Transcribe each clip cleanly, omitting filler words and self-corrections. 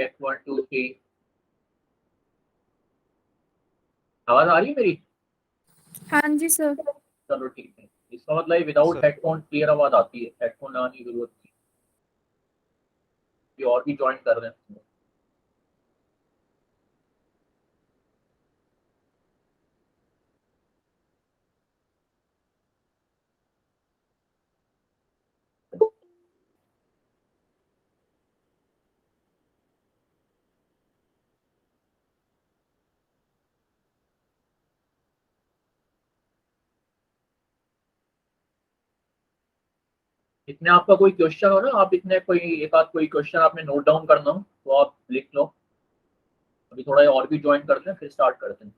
Check 1 2 3 आवाज आ रही है मेरी? हाँ जी सर। चलो ठीक है। इसका मतलब विदाउट हेडफोन क्लियर आवाज आती है, हेडफोन लगाने की जरूरत नहीं। ये और भी ज्वाइन कर रहे हैं। इतने आपका कोई क्वेश्चन हो ना, आप इतने कोई एक आध कोई क्वेश्चन आपने नोट डाउन करना हो तो आप लिख लो। अभी थोड़ा और भी ज्वाइन करते हैं फिर स्टार्ट करते हैं।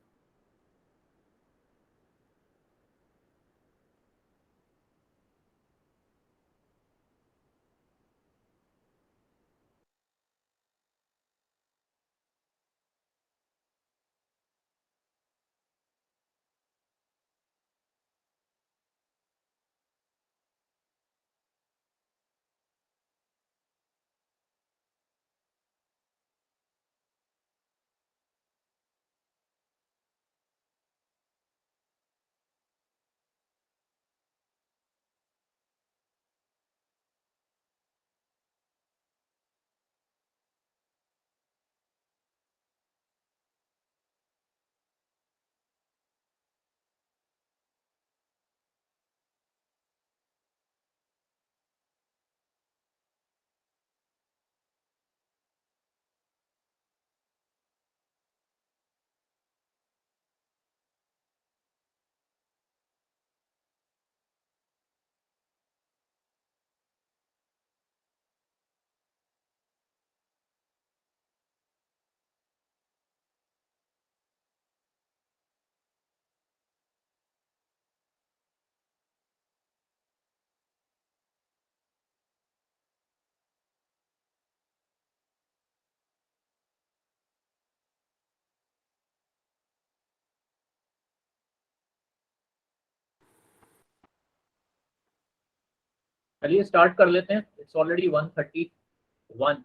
चलिए स्टार्ट कर लेते हैं। It's already 1:31।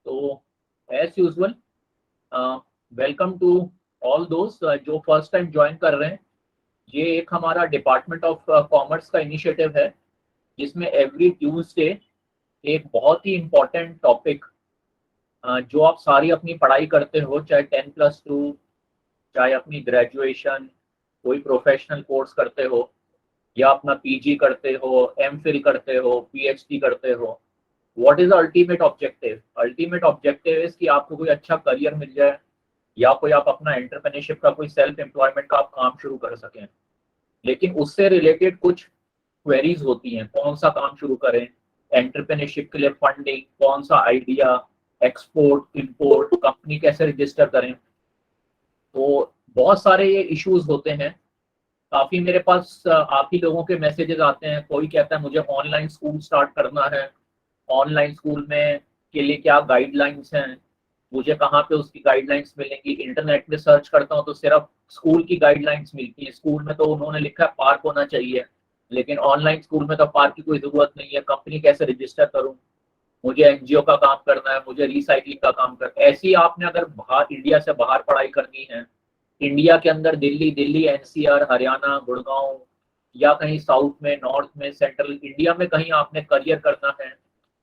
तो as usual welcome to all दोस्त जो फर्स्ट टाइम ज्वाइन कर रहे हैं। ये एक हमारा डिपार्टमेंट ऑफ कॉमर्स का इनिशिएटिव है जिसमें एवरी ट्यूसडे एक बहुत ही इम्पोर्टेंट टॉपिक जो आप सारी अपनी पढ़ाई करते हो, चाहे 10+2, चाहे अपनी ग्रेजुएशन, कोई प्रोफेशनल कोर्स करते हो, या अपना पीजी करते हो, एमफिल करते हो, पीएचडी करते हो। What is ultimate objective? Ultimate objective is कि आपको कोई अच्छा करियर मिल जाए, या कोई आप अपना एंटरप्रेन्योरशिप का कोई सेल्फ एम्प्लॉयमेंट का आप काम शुरू कर सकें। लेकिन उससे रिलेटेड कुछ क्वेरीज होती हैं, कौन सा काम शुरू करें, एंटरप्रेन्योरशिप के लिए फंडिंग, कौन सा आइडिया, एक्सपोर्ट इंपोर्ट, कंपनी कैसे रजिस्टर करें। तो बहुत सारे ये इश्यूज होते हैं। काफी मेरे पास आप ही लोगों के मैसेजेस आते हैं। कोई कहता है मुझे ऑनलाइन स्कूल स्टार्ट करना है, ऑनलाइन स्कूल में के लिए क्या गाइडलाइंस हैं, मुझे कहाँ पे उसकी गाइडलाइंस मिलेंगी। इंटरनेट में सर्च करता हूँ तो सिर्फ स्कूल की गाइडलाइंस मिलती है। स्कूल में तो उन्होंने लिखा है पार्क होना चाहिए, लेकिन ऑनलाइन स्कूल में तो पार्क की कोई जरूरत नहीं है। कंपनी कैसे रजिस्टर करूँ, मुझे एनजीओ का काम करना है, मुझे रिसाइकलिंग का काम करना है। ऐसी आपने अगर बाहर इंडिया से बाहर पढ़ाई करनी है, इंडिया के अंदर दिल्ली दिल्ली एनसीआर, हरियाणा, गुड़गांव, या कहीं साउथ में, नॉर्थ में, सेंट्रल इंडिया में कहीं आपने करियर करना है,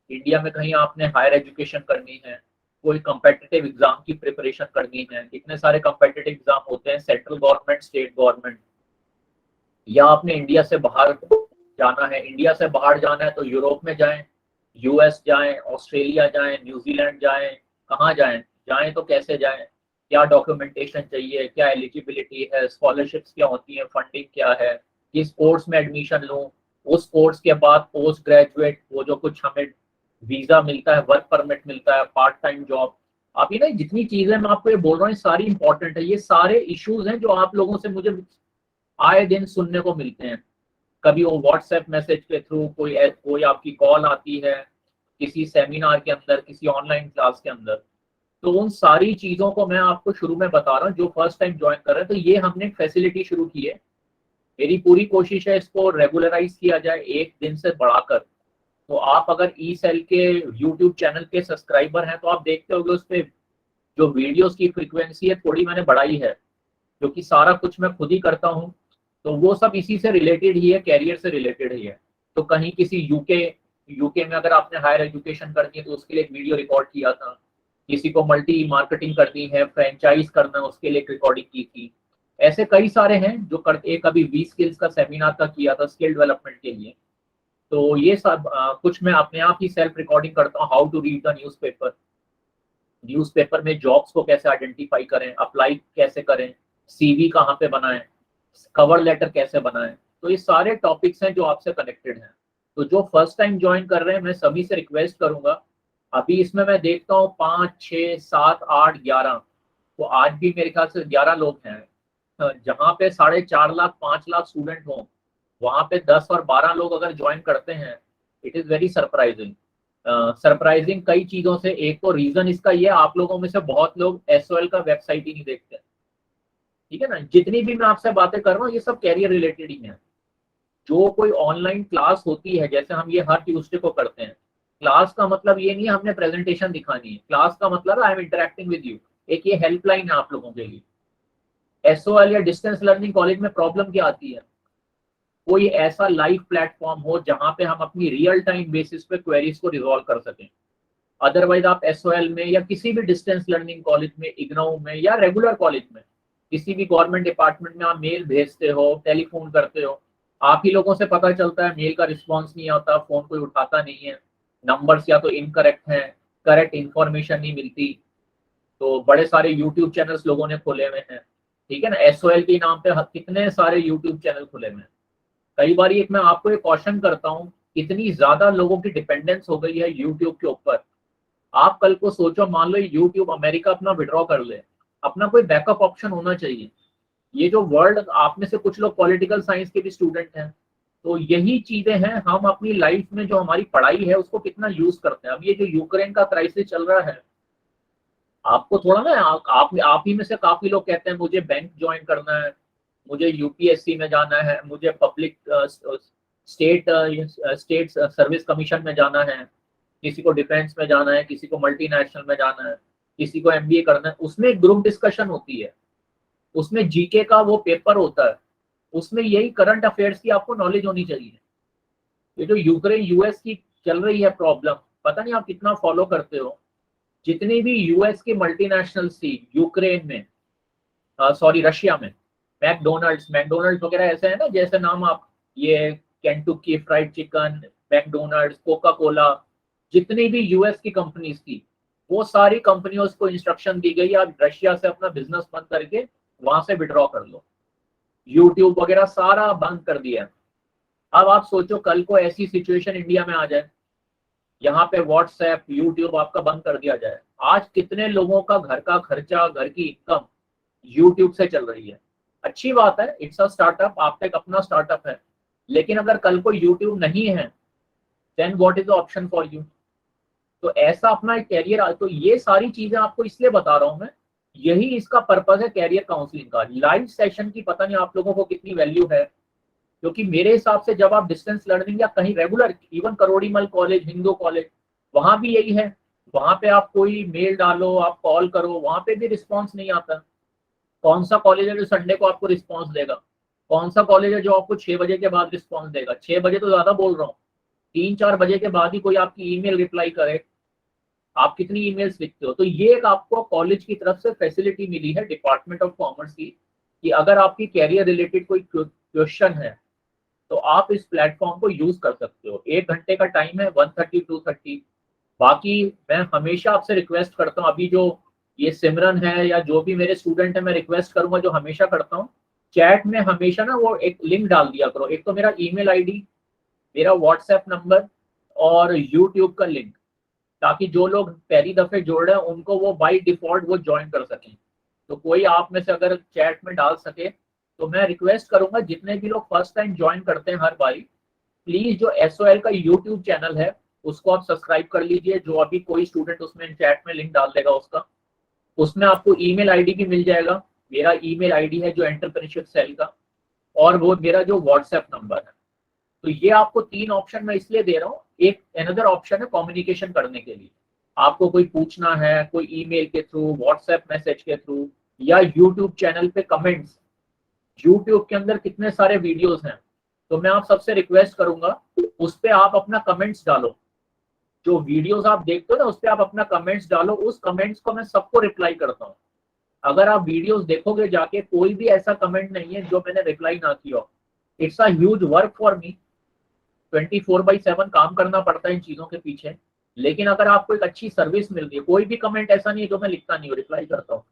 इंडिया में कहीं आपने हायर एजुकेशन करनी है, कोई कम्पिटिटिव एग्जाम की प्रिपरेशन करनी है। इतने सारे कम्पिटिटिव एग्जाम होते हैं, सेंट्रल गवर्नमेंट, स्टेट गवर्नमेंट। या आपने इंडिया से बाहर जाना है, इंडिया से बाहर जाना है तो यूरोप में जाएं, यूएस जाएं, ऑस्ट्रेलिया जाएं, न्यूजीलैंड जाएं, कहाँ जाएं, जाएं तो कैसे जाएं, क्या डॉक्यूमेंटेशन चाहिए, क्या एलिजिबिलिटी है, स्कॉलरशिप्स क्या होती है, फंडिंग क्या है, किस कोर्स में एडमिशन लूं, उस कोर्स के बाद पोस्ट ग्रेजुएट वो जो कुछ हमें वीजा मिलता है, वर्क परमिट मिलता है, पार्ट टाइम जॉब। आप ये ना जितनी चीजें मैं आपको ये बोल रहा हूँ ये सारी इंपॉर्टेंट है। ये सारे इश्यूज हैं जो आप लोगों से मुझे आए दिन सुनने को मिलते हैं। कभी वो व्हाट्सएप मैसेज के थ्रू, कोई कोई आपकी कॉल आती है, किसी सेमिनार के अंदर, किसी ऑनलाइन क्लास के अंदर। तो उन सारी चीजों को मैं आपको शुरू में बता रहा हूँ जो फर्स्ट टाइम ज्वाइन कर रहे हैं। तो ये हमने फैसिलिटी शुरू की है। मेरी पूरी कोशिश है इसको रेगुलराइज किया जाए, एक दिन से बढ़ाकर। तो आप अगर ई सेल के यूट्यूब चैनल के सब्सक्राइबर हैं तो आप देखते होंगे उस पर जो वीडियोस की फ्रीक्वेंसी है थोड़ी मैंने बढ़ाई है, क्योंकि सारा कुछ मैं खुद ही करता हूँ। तो वो सब इसी से रिलेटेड ही है, कैरियर से रिलेटेड ही है। तो कहीं किसी यूके में अगर आपने हायर एजुकेशन करनी है तो उसके लिए एक वीडियो रिकॉर्ड किया था, किसी को मल्टी मार्केटिंग करनी है, फ्रेंचाइज करना है, उसके लिए एक रिकॉर्डिंग की थी। ऐसे कई सारे हैं जो करते। एक अभी वी स्किल्स का सेमिनार का किया था स्किल डेवलपमेंट के लिए। तो ये सब कुछ मैं अपने आप ही सेल्फ रिकॉर्डिंग करता हूँ। How to read the newspaper, newspaper में जॉब्स को कैसे आइडेंटिफाई करें, अप्लाई कैसे करें, सीवी कहाँ पे बनाएं, कवर लेटर कैसे बनाएं। तो ये सारे टॉपिक्स हैं जो आपसे कनेक्टेड हैं। तो जो फर्स्ट टाइम ज्वाइन कर रहे हैं मैं सभी से रिक्वेस्ट करूंगा, अभी इसमें मैं देखता हूँ 5, 6, 7, 8, 11, तो आज भी मेरे ख्याल से 11 लोग हैं। जहाँ पे 4.5 लाख 5 लाख स्टूडेंट हों, वहाँ पे 10 और 12 लोग अगर ज्वाइन करते हैं, it is very surprising. Surprising कई चीज़ों से। एक तो रीज़न इसका ये, आप लोगों में से बहुत लोग एसओएल का वेबसाइट ही नहीं देखते, ठीक है ना। जितनी भी मैं आपसे बातें कर रहा हूँ ये सब कैरियर रिलेटेड ही है। जो कोई ऑनलाइन क्लास होती है, जैसे हम ये हर ट्यूसडे को करते हैं, क्लास का मतलब ये नहीं है हमने प्रेजेंटेशन दिखानी है। क्लास का मतलब I am interacting with you. एक ये हेल्पलाइन है आप लोगों के लिए। एसओएल या डिस्टेंस लर्निंग कॉलेज में प्रॉब्लम क्या आती है, कोई ऐसा लाइव प्लेटफॉर्म हो जहां पे हम अपनी रियल टाइम बेसिस पे क्वेरीज को रिजॉल्व कर सकें। अदरवाइज आप एसओएल में या किसी भी डिस्टेंस लर्निंग कॉलेज में, इग्नोउ में या रेगुलर कॉलेज में, किसी भी गवर्नमेंट डिपार्टमेंट में आप मेल भेजते हो, टेलीफोन करते हो, आप ही लोगों से पता चलता है मेल का रिस्पॉन्स नहीं आता, फोन कोई उठाता नहीं है, नंबर्स या तो इनकरेक्ट हैं, करेक्ट इंफॉर्मेशन नहीं मिलती। तो बड़े सारे यूट्यूब चैनल्स लोगों ने खोले हुए हैं, ठीक है ना। एसओएल के नाम पे कितने सारे यूट्यूब चैनल खुले हुए हैं। कई बार एक मैं आपको एक क्वेश्चन करता हूँ, इतनी ज्यादा लोगों की डिपेंडेंस हो गई है यूट्यूब के ऊपर। आप कल को सोचो, मान लो यूट्यूब अमेरिका अपना विड्रॉ कर ले, अपना कोई बैकअप ऑप्शन होना चाहिए। ये जो वर्ल्ड, आप में से कुछ लोग पॉलिटिकल साइंस के भी स्टूडेंट हैं, तो यही चीजें हैं। हम अपनी लाइफ में जो हमारी पढ़ाई है उसको कितना यूज करते हैं। अब ये जो यूक्रेन का क्राइसिस चल रहा है, आपको थोड़ा ना, आप ही में से काफी लोग कहते हैं मुझे बैंक ज्वाइन करना है, मुझे यूपीएससी में जाना है, मुझे public state state service commission में जाना है, किसी को डिफेंस में जाना है, किसी को मल्टीनेशनल में जाना है, किसी को एमबीए करना है। उसमें ग्रुप डिस्कशन होती है, उसमें जीके का वो पेपर होता है, उसमें यही करंट अफेयर्स की आपको नॉलेज होनी चाहिए। ये जो यूक्रेन यूएस की चल रही है प्रॉब्लम, पता नहीं आप कितना फॉलो करते हो। जितनी भी यूएस की मल्टीनेशनल्स थी यूक्रेन में, सॉरी रशिया में, मैकडोनल्ड्स वगैरह ऐसे है ना जैसे नाम आप, ये Kentucky fried chicken, McDonald's, Coca Cola, जितनी भी यूएस की कंपनीज थी, वो सारी कंपनियों को इंस्ट्रक्शन दी गई आप रशिया से अपना बिजनेस बंद करके वहां से विड्रॉ कर लो। यूट्यूब वगैरह सारा बंद कर दिया। अब आप सोचो कल को ऐसी सिचुएशन इंडिया में आ जाए, यहाँ पे व्हाट्सएप यूट्यूब आपका बंद कर दिया जाए। आज कितने लोगों का घर का खर्चा, घर की इनकम यूट्यूब से चल रही है। अच्छी बात है, इट्स अ स्टार्टअप, आपका एक अपना स्टार्टअप है। लेकिन अगर कल को यूट्यूब नहीं है, then what is the option for you. तो ऐसा अपना एक कैरियर, तो ये सारी चीजें आपको इसलिए बता रहा हूं मैं, यही इसका पर्पज है कैरियर काउंसलिंग का। लाइव सेशन की पता नहीं आप लोगों को कितनी वैल्यू है, क्योंकि मेरे हिसाब से जब आप डिस्टेंस लर्निंग या कहीं regular, even Kirori Mal college, Hindu college, वहां भी यही है। वहां पे आप कोई मेल डालो, आप कॉल करो, वहां पे भी रिस्पॉन्स नहीं आता। कौन सा कॉलेज है जो संडे को आपको रिस्पॉन्स देगा? कौन सा कॉलेज है जो आपको 6 बजे के बाद रिस्पॉन्स देगा? 6 बजे तो ज्यादा बोल रहा हूँ, 3-4 बजे के बाद ही कोई आपकी ईमेल रिप्लाई करे। आप कितनी ईमेल्स लिखते हो? तो ये एक आपको कॉलेज की तरफ से फैसिलिटी मिली है, डिपार्टमेंट ऑफ कॉमर्स की, कि अगर आपकी कैरियर रिलेटेड कोई क्वेश्चन है तो आप इस प्लेटफॉर्म को यूज कर सकते हो। 1 घंटे का टाइम है, 1:30 2:30। बाकी मैं हमेशा आपसे रिक्वेस्ट करता हूँ, अभी जो ये सिमरन है या जो भी मेरे स्टूडेंट है, मैं रिक्वेस्ट करूंगा जो हमेशा करता हूँ, चैट में हमेशा ना वो एक लिंक डाल दिया करो। एक तो मेरा ईमेल आईडी, मेरा व्हाट्सएप नंबर और यूट्यूब का लिंक, ताकि जो लोग पहली दफे जोड़ रहे हैं उनको वो बाय डिफॉल्ट वो ज्वाइन कर सकें। तो कोई आप में से अगर चैट में डाल सके तो मैं रिक्वेस्ट करूंगा, जितने भी लोग फर्स्ट टाइम ज्वाइन करते हैं हर बारी, प्लीज जो एसओएल का यूट्यूब चैनल है उसको आप सब्सक्राइब कर लीजिए। जो अभी कोई स्टूडेंट उसमें चैट में लिंक डाल देगा उसका, उसमें आपको ईमेल आईडी भी मिल जाएगा। मेरा ईमेल आईडी है जो एंटरप्रेन्योरशिप सेल का, और वो मेरा जो व्हाट्सएप नंबर है। तो ये आपको 3 ऑप्शन मैं इसलिए दे रहा हूँ, एक अनदर ऑप्शन है कम्युनिकेशन करने के लिए। आपको कोई पूछना है, कोई ईमेल के थ्रू, व्हाट्सएप मैसेज के थ्रू, या यूट्यूब चैनल पे कमेंट्स। यूट्यूब के अंदर कितने सारे वीडियोस हैं, तो मैं आप सबसे रिक्वेस्ट करूंगा उस पे आप अपना कमेंट्स डालो। जो वीडियोस आप देखते हो ना, उस पे आप अपना कमेंट्स डालो। उस कमेंट्स को मैं सबको रिप्लाई करता हूँ। अगर आप वीडियोस देखोगे जाके, कोई भी ऐसा कमेंट नहीं है जो मैंने रिप्लाई ना किया हो। It's a huge work for me. 24/7 काम करना पड़ता है इन चीजों के पीछे। लेकिन अगर आपको एक अच्छी सर्विस मिल रही है, कोई भी कमेंट ऐसा नहीं है जो मैं लिखता नहीं हूँ, रिप्लाई करता हूँ।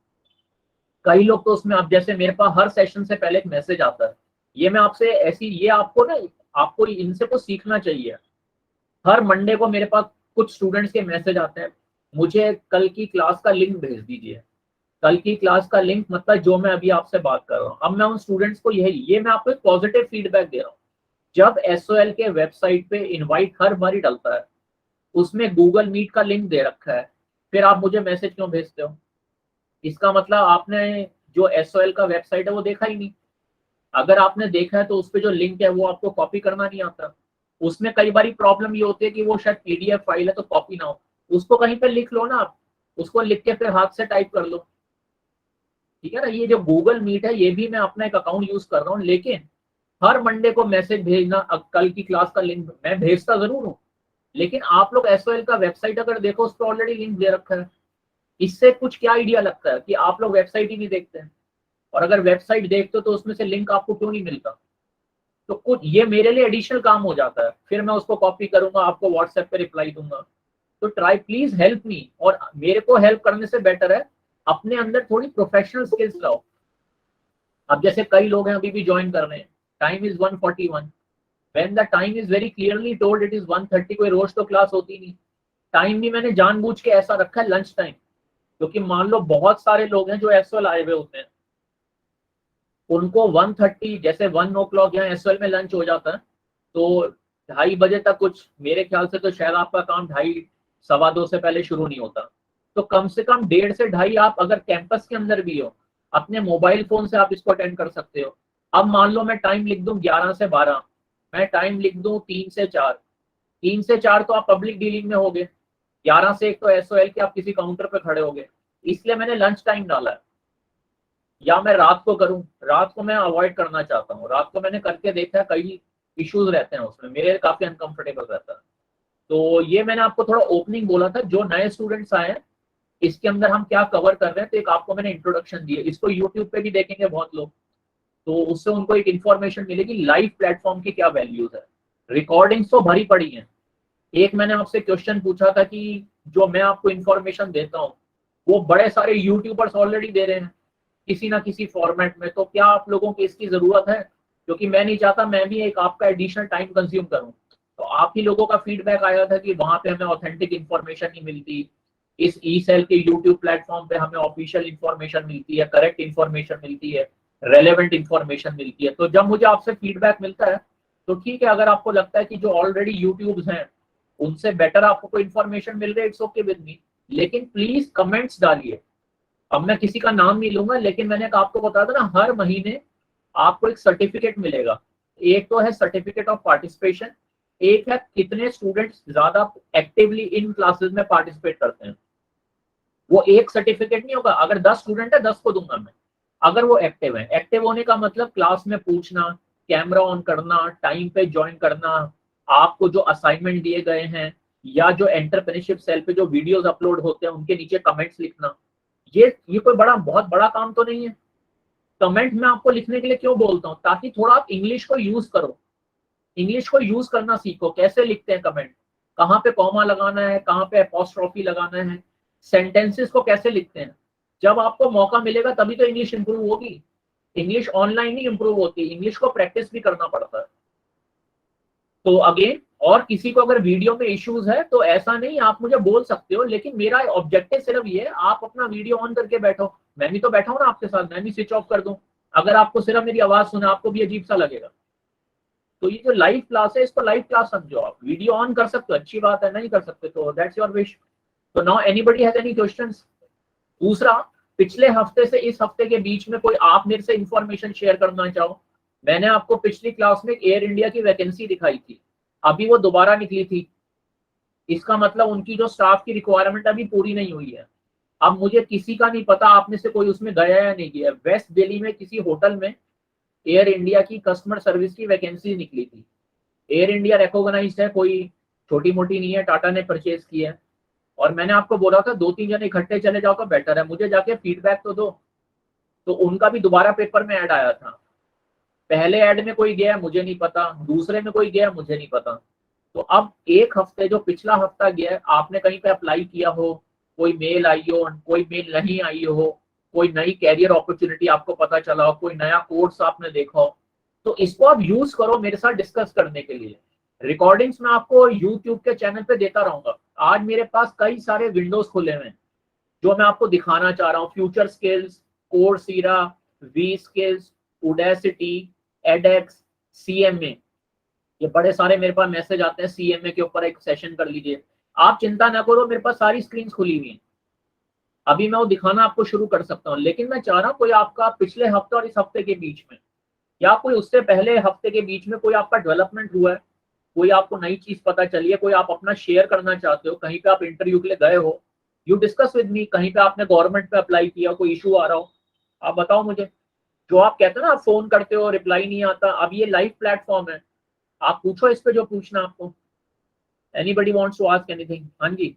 कई लोग तो उसमें, अब जैसे मेरे पास हर सेशन से पहले एक मैसेज आता है। ये मैं आपसे ऐसी, ये आपको ना, आपको इनसे कुछ सीखना चाहिए। हर मंडे को मेरे पास कुछ स्टूडेंट्स के मैसेज आते हैं, मुझे कल की क्लास का लिंक भेज दीजिए। कल की क्लास का लिंक मतलब जो मैं अभी आपसे बात कर रहा हूँ। अब मैं उन स्टूडेंट्स को ये मैं आपको एक पॉजिटिव फीडबैक दे रहा हूँ। जब एसओएल के वेबसाइट पे इनवाइट हर बारी डलता है, उसमें गूगल मीट का लिंक दे रखा है, फिर आप मुझे मैसेज क्यों भेजते हो? इसका मतलब आपने जो एसओएल का वेबसाइट है वो देखा ही नहीं। अगर आपने देखा है तो उस पे जो लिंक है वो आपको कॉपी करना नहीं आता। उसमें कई बारी प्रॉब्लम ये होती है कि वो शायद पीडीएफ फाइल है तो कॉपी ना हो। उसको कहीं पे लिख लो ना आप, उसको लिख के फिर हाथ से टाइप कर लो। ठीक है ना? ये जो गूगल मीट है, ये भी मैं अपना एक अकाउंट यूज कर रहा हूँ, लेकिन हर मंडे को मैसेज भेजना, अब कल की क्लास का लिंक मैं भेजता जरूर हूँ, लेकिन आप लोग एसओएल का वेबसाइट अगर देखो, उस पर ऑलरेडी लिंक दे रखा है। इससे कुछ क्या आइडिया लगता है कि आप लोग वेबसाइट ही नहीं देखते हैं? और अगर वेबसाइट देखते हो तो उसमें से लिंक आपको क्यों नहीं मिलता? तो कुछ ये मेरे लिए एडिशनल काम हो जाता है, फिर मैं उसको कॉपी करूंगा, आपको व्हाट्सएप पे रिप्लाई दूंगा। तो ट्राई प्लीज हेल्प मी। और मेरे को हेल्प करने से बेटर है अपने अंदर थोड़ी प्रोफेशनल स्किल्स लाओ। अब जैसे कई लोग हैं अभी भी ज्वाइन कर रहे हैं, time is 1:41, when the time is very clearly told it is 1:30। कोई रोज तो क्लास होती नहीं। टाइम भी मैंने जानबूझ के ऐसा रखा है लंच टाइम, क्योंकि मान लो बहुत सारे लोग हैं जो एसएल आए हुए होते हैं, उनको 1:30, जैसे 1 o'clock यहाँ एसएल में लंच हो जाता है, तो 2:30 तक कुछ, मेरे ख्याल से तो शायद आपका काम 2:30 2:15 से पहले शुरू नहीं होता। तो कम से कम 1:30 से 2:30 आप अगर कैंपस के अंदर भी हो, अपने मोबाइल फोन से आप इसको अटेंड कर सकते हो। अब मान लो मैं टाइम लिख दूं 11 से 12, मैं टाइम लिख दूं 3 से 4। 3 से 4 तो आप पब्लिक डीलिंग में होगे, 11 से 1 तो एसओएल के आप किसी काउंटर पे खड़े होगे। इसलिए मैंने लंच टाइम डाला है। या मैं रात को करूं, रात को मैं अवॉइड करना चाहता हूँ। रात को मैंने करके देखा है, कई इश्यूज रहते हैं उसमें, मेरे काफी अनकंफर्टेबल रहता है। तो ये मैंने आपको थोड़ा ओपनिंग बोला था। जो नए स्टूडेंट्स आए हैं, इसके अंदर हम क्या कवर कर रहे हैं, तो एक आपको मैंने इंट्रोडक्शन दी है। इसको यूट्यूब पे भी देखेंगे बहुत लोग, तो उससे उनको एक इन्फॉर्मेशन मिलेगी लाइव प्लेटफॉर्म की क्या वैल्यूज है। रिकॉर्डिंग्स तो भरी पड़ी हैं। एक मैंने आपसे क्वेश्चन पूछा था कि जो मैं आपको इन्फॉर्मेशन देता हूँ, वो बड़े सारे यूट्यूबर्स ऑलरेडी दे रहे हैं किसी ना किसी फॉर्मेट में, तो क्या आप लोगों की इसकी जरूरत है? क्योंकि मैं नहीं चाहता मैं भी एक आपका एडिशनल टाइम कंज्यूम करूं। तो आप ही लोगों का फीडबैक आया था कि वहां पे हमें ऑथेंटिक इन्फॉर्मेशन नहीं मिलती, इस ई सेल के यूट्यूब प्लेटफॉर्म पे हमें ऑफिशियल इन्फॉर्मेशन मिलती है, करेक्ट इन्फॉर्मेशन मिलती है, रेलेवेंट इन्फॉर्मेशन मिलती है। तो जब मुझे आपसे फीडबैक मिलता है, तो ठीक है, अगर आपको लगता है कि जो ऑलरेडी यूट्यूब्स हैं उनसे बेटर आपको कोई इन्फॉर्मेशन मिल रही है, इट्स ओके विद मी। लेकिन प्लीज कमेंट्स डालिए। अब मैं किसी का नाम नहीं लूंगा, लेकिन मैंने आपको बताया था ना, हर महीने आपको एक सर्टिफिकेट मिलेगा। एक तो है सर्टिफिकेट ऑफ पार्टिसिपेशन, एक है कितने स्टूडेंट्स ज्यादा एक्टिवली इन क्लासेस में पार्टिसिपेट करते हैं। वो एक सर्टिफिकेट नहीं होगा, अगर 10 स्टूडेंट है 10 को दूंगा मैं, अगर वो एक्टिव है। एक्टिव होने का मतलब क्लास में पूछना, कैमरा ऑन करना, टाइम पे ज्वाइन करना, आपको जो असाइनमेंट दिए गए हैं, या जो एंटरप्रेन्योरशिप सेल पे जो वीडियोस अपलोड होते हैं उनके नीचे कमेंट्स लिखना। ये कोई बहुत बड़ा काम तो नहीं है। कमेंट मैं आपको लिखने के लिए क्यों बोलता हूँ, ताकि थोड़ा आप इंग्लिश को यूज करो, इंग्लिश को यूज करना सीखो। कैसे लिखते हैं कमेंट, कहाँ पे कॉमा लगाना है, कहाँ पे अपॉस्ट्रोफी लगाना है, सेंटेंसेस को कैसे लिखते हैं। जब आपको मौका मिलेगा तभी तो इंग्लिश इंप्रूव होगी। इंग्लिश ऑनलाइन नहीं इंप्रूव होती, इंग्लिश को प्रैक्टिस भी करना पड़ता है। तो अगेन, और किसी को अगर वीडियो में इश्यूज है तो ऐसा नहीं, आप मुझे बोल सकते हो, लेकिन मेरा ऑब्जेक्टिव सिर्फ ये है, आप अपना वीडियो ऑन करके बैठो। मैं भी तो बैठा हूं ना आपके साथ, मैं भी स्विच ऑफ कर दूं। अगर आपको सिर्फ मेरी आवाज सुने, आपको भी अजीब सा लगेगा। तो ये जो लाइव क्लास है, इसको लाइव क्लास समझो। आप वीडियो ऑन कर सकते हो, अच्छी बात है, नहीं कर सकते तो दैट्स योर विश। तो now anybody has any questions? दूसरा, पिछले हफ्ते से इस हफ्ते के बीच में कोई आप मेरे से इंफॉर्मेशन शेयर करना चाहो। मैंने आपको पिछली क्लास में एयर इंडिया की वैकेंसी दिखाई थी, अभी वो दोबारा निकली थी। इसका मतलब उनकी जो स्टाफ की रिक्वायरमेंट अभी पूरी नहीं हुई है। अब मुझे किसी का नहीं पता आप में से कोई उसमें गया या नहीं गया। वेस्ट दिल्ली में किसी होटल में एयर इंडिया की कस्टमर सर्विस की वैकेंसी निकली थी। एयर इंडिया रिकॉग्नाइज्ड है, कोई छोटी मोटी नहीं है, टाटा ने परचेज किया है। और मैंने आपको बोला था 2-3 जने इकट्ठे चले जाओ तो बेटर है, मुझे जाके फीडबैक तो दो। तो उनका भी दोबारा पेपर में ऐड आया था। पहले ऐड में कोई गया मुझे नहीं पता, दूसरे में कोई गया मुझे नहीं पता। तो अब एक हफ्ते जो पिछला हफ्ता गया है, आपने कहीं पे अप्लाई किया हो, कोई मेल आई हो, कोई मेल नहीं आई हो, कोई नई कैरियर अपॉर्चुनिटी आपको पता चला हो, कोई नया कोर्स आपने देखा हो, तो इसको आप यूज करो मेरे साथ डिस्कस करने के लिए। रिकॉर्डिंग्स मैं आपको यूट्यूब के चैनल पे देता रहूंगा। आज मेरे पास कई सारे विंडोज खुले हुए हैं जो मैं आपको दिखाना चाह रहा हूँ। Future skills, Coursera, V skills, Udacity, edX, CMA, ये बड़े सारे मेरे पास मैसेज आते हैं। सीएमए के ऊपर एक सेशन कर लीजिए। आप चिंता ना करो, मेरे पास सारी स्क्रीन खुली हुई है। अभी मैं वो दिखाना आपको शुरू कर सकता हूँ, लेकिन मैं चाह रहा हूँ कोई आपका पिछले हफ्ते और इस हफ्ते के बीच में, या कोई उससे पहले हफ्ते के बीच में कोई आपका डेवलपमेंट हुआ है, कोई आपको नई चीज पता चली है, कोई आप अपना शेयर करना चाहते हो, कहीं पे आप इंटरव्यू के लिए गए हो, यू डिस्कस विद मी, कहीं पे आपने गवर्नमेंट पे अप्लाई किया, कोई इशू आ रहा हो, आप बताओ मुझे। जो आप कहते हो ना आप फोन करते हो रिप्लाई नहीं आता, अब ये लाइव प्लेटफॉर्म है, आप पूछो इस पे जो पूछना आपको। Anybody wants to ask anything? हाँ जी,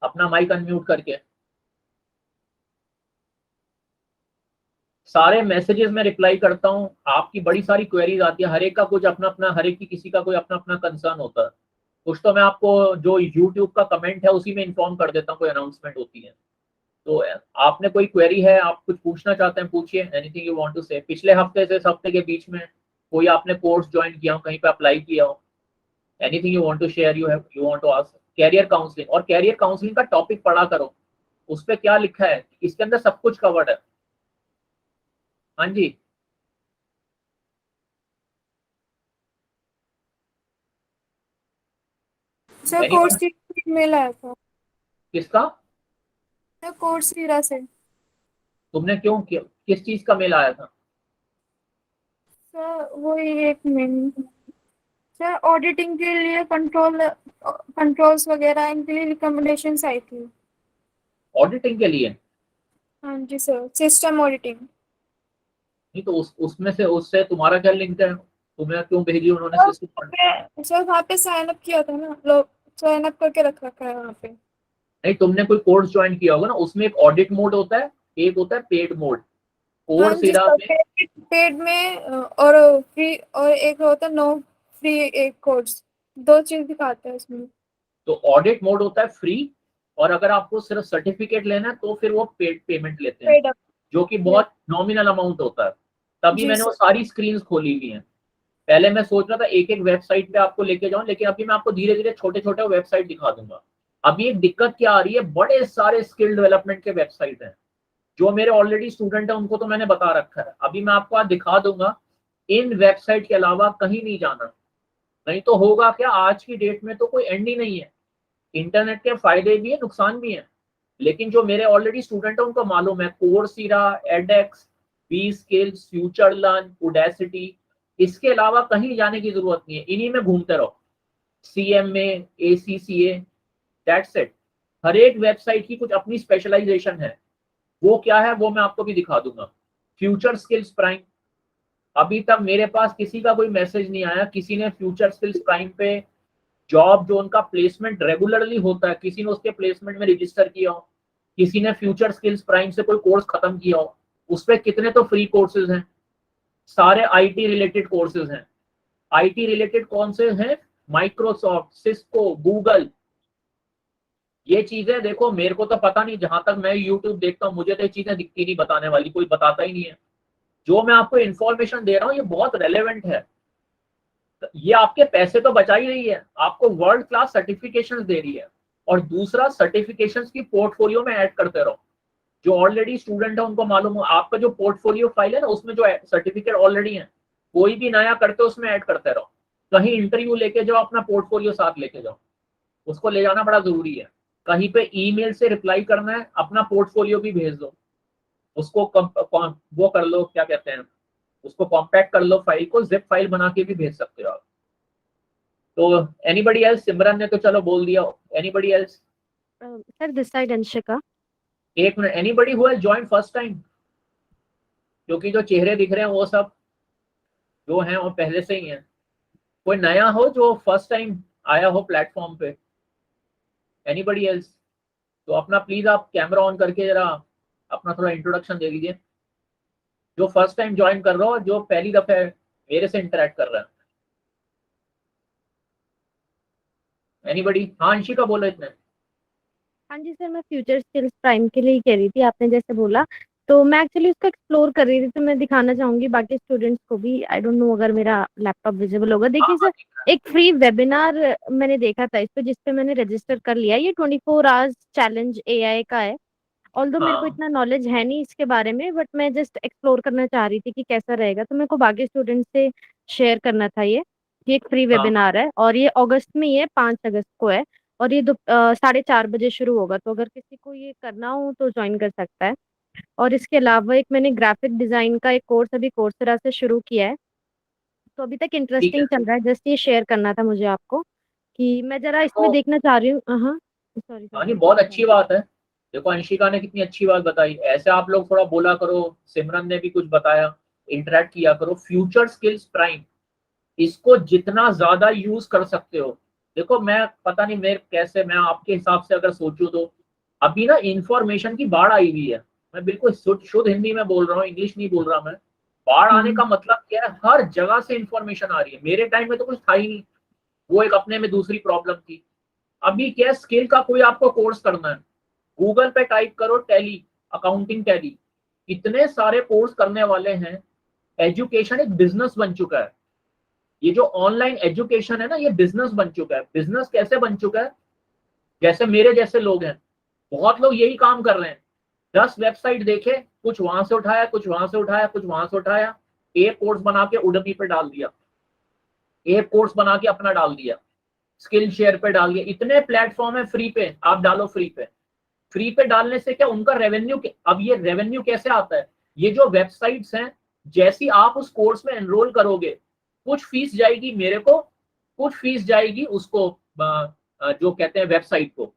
अपना माइक अनम्यूट करके। सारे मैसेजेस में रिप्लाई करता हूँ, आपकी बड़ी सारी क्वेरीज आती है, हर एक का कुछ अपना अपना, हर एक की किसी का कोई अपना अपना कंसर्न होता है। कुछ तो मैं आपको जो यूट्यूब का कमेंट है उसी में इन्फॉर्म कर देता हूँ, कोई अनाउंसमेंट होती है तो। आपने कोई क्वेरी है, आप कुछ पूछना चाहते हैं, पूछिए। एनीथिंग यू वांट टू से, पिछले हफ्ते से इस हफ्ते के बीच में कोई आपने कोर्स ज्वाइन किया हो, कहीं पे अप्लाई किया हो, anything you want to share, you want to ask. Career counselling, और कैरियर काउंसलिंग का टॉपिक पढ़ा करो, उस पर क्या लिखा है, इसके अंदर सब कुछ कवर्ड है। हाँ जी, सर एनीवन? कोर्स की मेल आया था। किसका? सर कोर्सेरा से। तुमने क्यों किया, किस चीज का मेल आया था? सर वो एक मिनट। सर ऑडिटिंग के लिए कंट्रोल्स वगैरह इनके लिए रिकमेंडेशंस आई थी। ऑडिटिंग के लिए? हाँ जी सर, सिस्टम ऑडिटिंग। नहीं तो उसमें से, उससे तुम्हारा क्या लिंक है? तुम्हें क्यों भेजी उन्होंने सर सिस्टम? सर वहाँ पे साइन अप किया था ना, लोग साइन अप करके रख रखा है वहाँ पे। नहीं, तुमने कोई कोर्स ज्वाइन किया होगा ना, उसमें एक ऑडिट मोड होता है, एक होता है पेड मोड। हाँ जी कोर्सेरा सर, में पेड में और फ्री, और एक होता है नो फ्री एक कोर्स। दो चीज दिखाते हैं इसमें। तो ऑडिट मोड होता है फ्री, और अगर आपको सिर्फ सर्टिफिकेट लेना है तो फिर वो पेड पेमेंट लेते हैं, पेड अप। जो कि बहुत नॉमिनल अमाउंट होता है। तभी जी मैंने वो सर। सारी स्क्रीन खोली हुई हैं। पहले मैं सोच रहा था एक एक वेबसाइट पे आपको लेके जाऊं, लेकिन अभी मैं आपको धीरे धीरे छोटे छोटे वेबसाइट दिखा दूंगा। अभी एक दिक्कत क्या आ रही है, बड़े सारे स्किल डेवलपमेंट के वेबसाइट हैं। जो मेरे ऑलरेडी स्टूडेंट है उनको तो मैंने बता रखा है, अभी मैं आपको आज दिखा दूंगा। इन वेबसाइट के अलावा कहीं नहीं जाना, नहीं तो होगा क्या, आज की डेट में तो कोई एंड ही नहीं है। इंटरनेट के फायदे भी है, नुकसान भी है, लेकिन जो मेरे ऑलरेडी स्टूडेंट है उनको मालूम है। Coursera, एडेक्स, B skills, future learn, उडेसिटी, इसके अलावा कहीं जाने की जरूरत नहीं है, इन्हीं में घूमते रहो। CMA, ACCA, that's it. हर एक वेबसाइट की कुछ अपनी स्पेशलाइजेशन है, वो क्या है वो मैं आपको भी दिखा दूंगा। फ्यूचर स्किल्स प्राइम, अभी तक मेरे पास किसी का कोई मैसेज नहीं आया किसी ने फ्यूचर स्किल्स प्राइम पे जॉब, जो उनका प्लेसमेंट रेगुलरली होता है, किसी ने उसके प्लेसमेंट में रजिस्टर किया हो, किसी ने फ्यूचर स्किल्स प्राइम से कोई कोर्स खत्म किया हो। उस पर कितने तो फ्री कोर्सेज हैं, सारे आईटी रिलेटेड कोर्सेज हैं। आईटी रिलेटेड कौन से हैं? माइक्रोसॉफ्ट, सिस्को, गूगल, ये चीजें देखो। मेरे को तो पता नहीं, जहां तक मैं यूट्यूब देखता हूँ मुझे तो ये चीजें दिखती नहीं, बताने वाली कोई बताता ही नहीं है। जो मैं आपको इन्फॉर्मेशन दे रहा हूँ ये बहुत रेलेवेंट है। ये आपके पैसे तो बचा ही रही है, आपको वर्ल्ड क्लास सर्टिफिकेशंस दे रही है, और दूसरा सर्टिफिकेशंस की पोर्टफोलियो में ऐड करते रहो। जो ऑलरेडी स्टूडेंट है उनको मालूम हो, आपका जो पोर्टफोलियो फाइल है ना उसमें जो सर्टिफिकेट ऑलरेडी है, कोई भी नया करते हो उसमें ऐड करते रहो। कहीं इंटरव्यू लेके जाओ, अपना पोर्टफोलियो साथ लेके जाओ, उसको ले जाना बड़ा जरूरी है। कहीं पे ईमेल से रिप्लाई करना है, अपना पोर्टफोलियो भी भेज दो, उसको वो कर लो, क्या कहते हैं, उसको कॉम्पैक्ट कर लो, फाइल को जिप फाइल बना के भी भेज सकते हो आप। तो एनीबडी एल्स? सिमरन ने तो चलो बोल दिया, anybody else? Sir this side Anshika. एक minute, anybody who has join first time? क्योंकि जो चेहरे दिख रहे हैं वो सब जो हैं वो पहले से ही हैं। कोई नया हो जो फर्स्ट टाइम आया हो प्लेटफॉर्म पे? Anybody else? तो अपना प्लीज आप कैमरा ऑन करके जरा अपना थोड़ा इंट्रोडक्शन दे दीजिए, जो फर्स्ट टाइम ज्वाइन कर रहा हो, जो पहली दफे मेरे से इंटरेक्ट कर रहा है। एनीबडी? हाँ अंशिका बोलो इतने। हाँ जी सर, मैं फ्यूचर स्किल्स प्राइम के लिए ही कह रही थी, आपने जैसे बोला तो मैं एक्चुअली उसको एक्सप्लोर कर रही थी, तो मैं दिखाना चाहूंगी बाकी स्टूडेंट्स को भी। आई डोंट नो अगर मेरा लैपटॉप विजिबल होगा। हाँ देखिए हाँ सर, एक फ्री वेबिनार मैंने देखा था इस पे, जिसपे मैंने रजिस्टर कर लिया। ये 24 आवर्स चैलेंज एआई का है। ऑल्दो मेरे को हाँ इतना नॉलेज है नहीं इसके बारे में, बट मैं जस्ट एक्सप्लोर करना चाह रही थी कि कैसा रहेगा, तो मेरे को बाकी स्टूडेंट्स से शेयर करना था ये एक फ्री हाँ हाँ। वेबिनार है और ये अगस्त में ही है, 5 अगस्त को है। और ये 4:30 बजे शुरू होगा, तो अगर किसी को ये करना हो तो ज्वाइन कर सकता है। और इसके अलावा एक मैंने ग्राफिक डिजाइन का एक कोर्स अभी कोर्सेरा से शुरू किया है, तो अभी तक ठीक है। इंटरेस्टिंग चल रहा है। जस्ट ये शेयर करना था मुझे आपको कि मैं जरा इसमें तो देखना चाह रही हूँ। हाँ सॉरी हाँ सॉरी जी, आप बहुत बोलिए अच्छी सर। बात है। देखो अंशिका ने कितनी अच्छी बात बताई, ऐसे आप लोग थोड़ा बोला करो, सिमरन ने भी कुछ बताया, इंटरेक्ट किया करो। फ्यूचर स्किल्स प्राइम, इसको जितना ज्यादा यूज कर सकते हो। देखो मैं पता नहीं मेरे कैसे, मैं आपके हिसाब से अगर सोचूं तो अभी ना इंफॉर्मेशन की बाढ़ आई हुई है। मैं बिल्कुल शुद्ध शुद्ध हिंदी में बोल रहा हूँ, इंग्लिश नहीं बोल रहा मैं। बाढ़ आने हम्म का मतलब क्या है? हर जगह से इंफॉर्मेशन आ रही है। मेरे टाइम में तो कुछ था ही नहीं, वो एक अपने में दूसरी प्रॉब्लम थी। अभी क्या स्किल का कोई आपको कोर्स करना है, गूगल पे टाइप करो टैली, अकाउंटिंग टैली, इतने सारे कोर्स करने वाले हैं। एजुकेशन एक बिजनेस बन चुका है। ये जो ऑनलाइन एजुकेशन है ना, ये बिजनेस बन चुका है। बिजनेस कैसे बन चुका है? जैसे मेरे जैसे लोग हैं, बहुत लोग यही काम कर रहे हैं। 10 वेबसाइट देखे, कुछ वहां से उठाया, कुछ वहां से उठाया, कुछ वहां से उठाया, एक कोर्स बना के उडमी पे डाल दिया, एक कोर्स बना के अपना डाल दिया, स्किल शेयर पे डाल दिया। इतने प्लेटफॉर्म है फ्री पे, आप डालो फ्री पे। फ्री पे डालने से क्या उनका रेवेन्यू, अब ये रेवेन्यू कैसे आता है? ये जो वेबसाइट्स हैं, जैसी आप उस कोर्स में एनरोल करोगे, कुछ फीस जाएगी मेरे को, कुछ फीस जाएगी उसको, जो कहते हैं वेबसाइट को।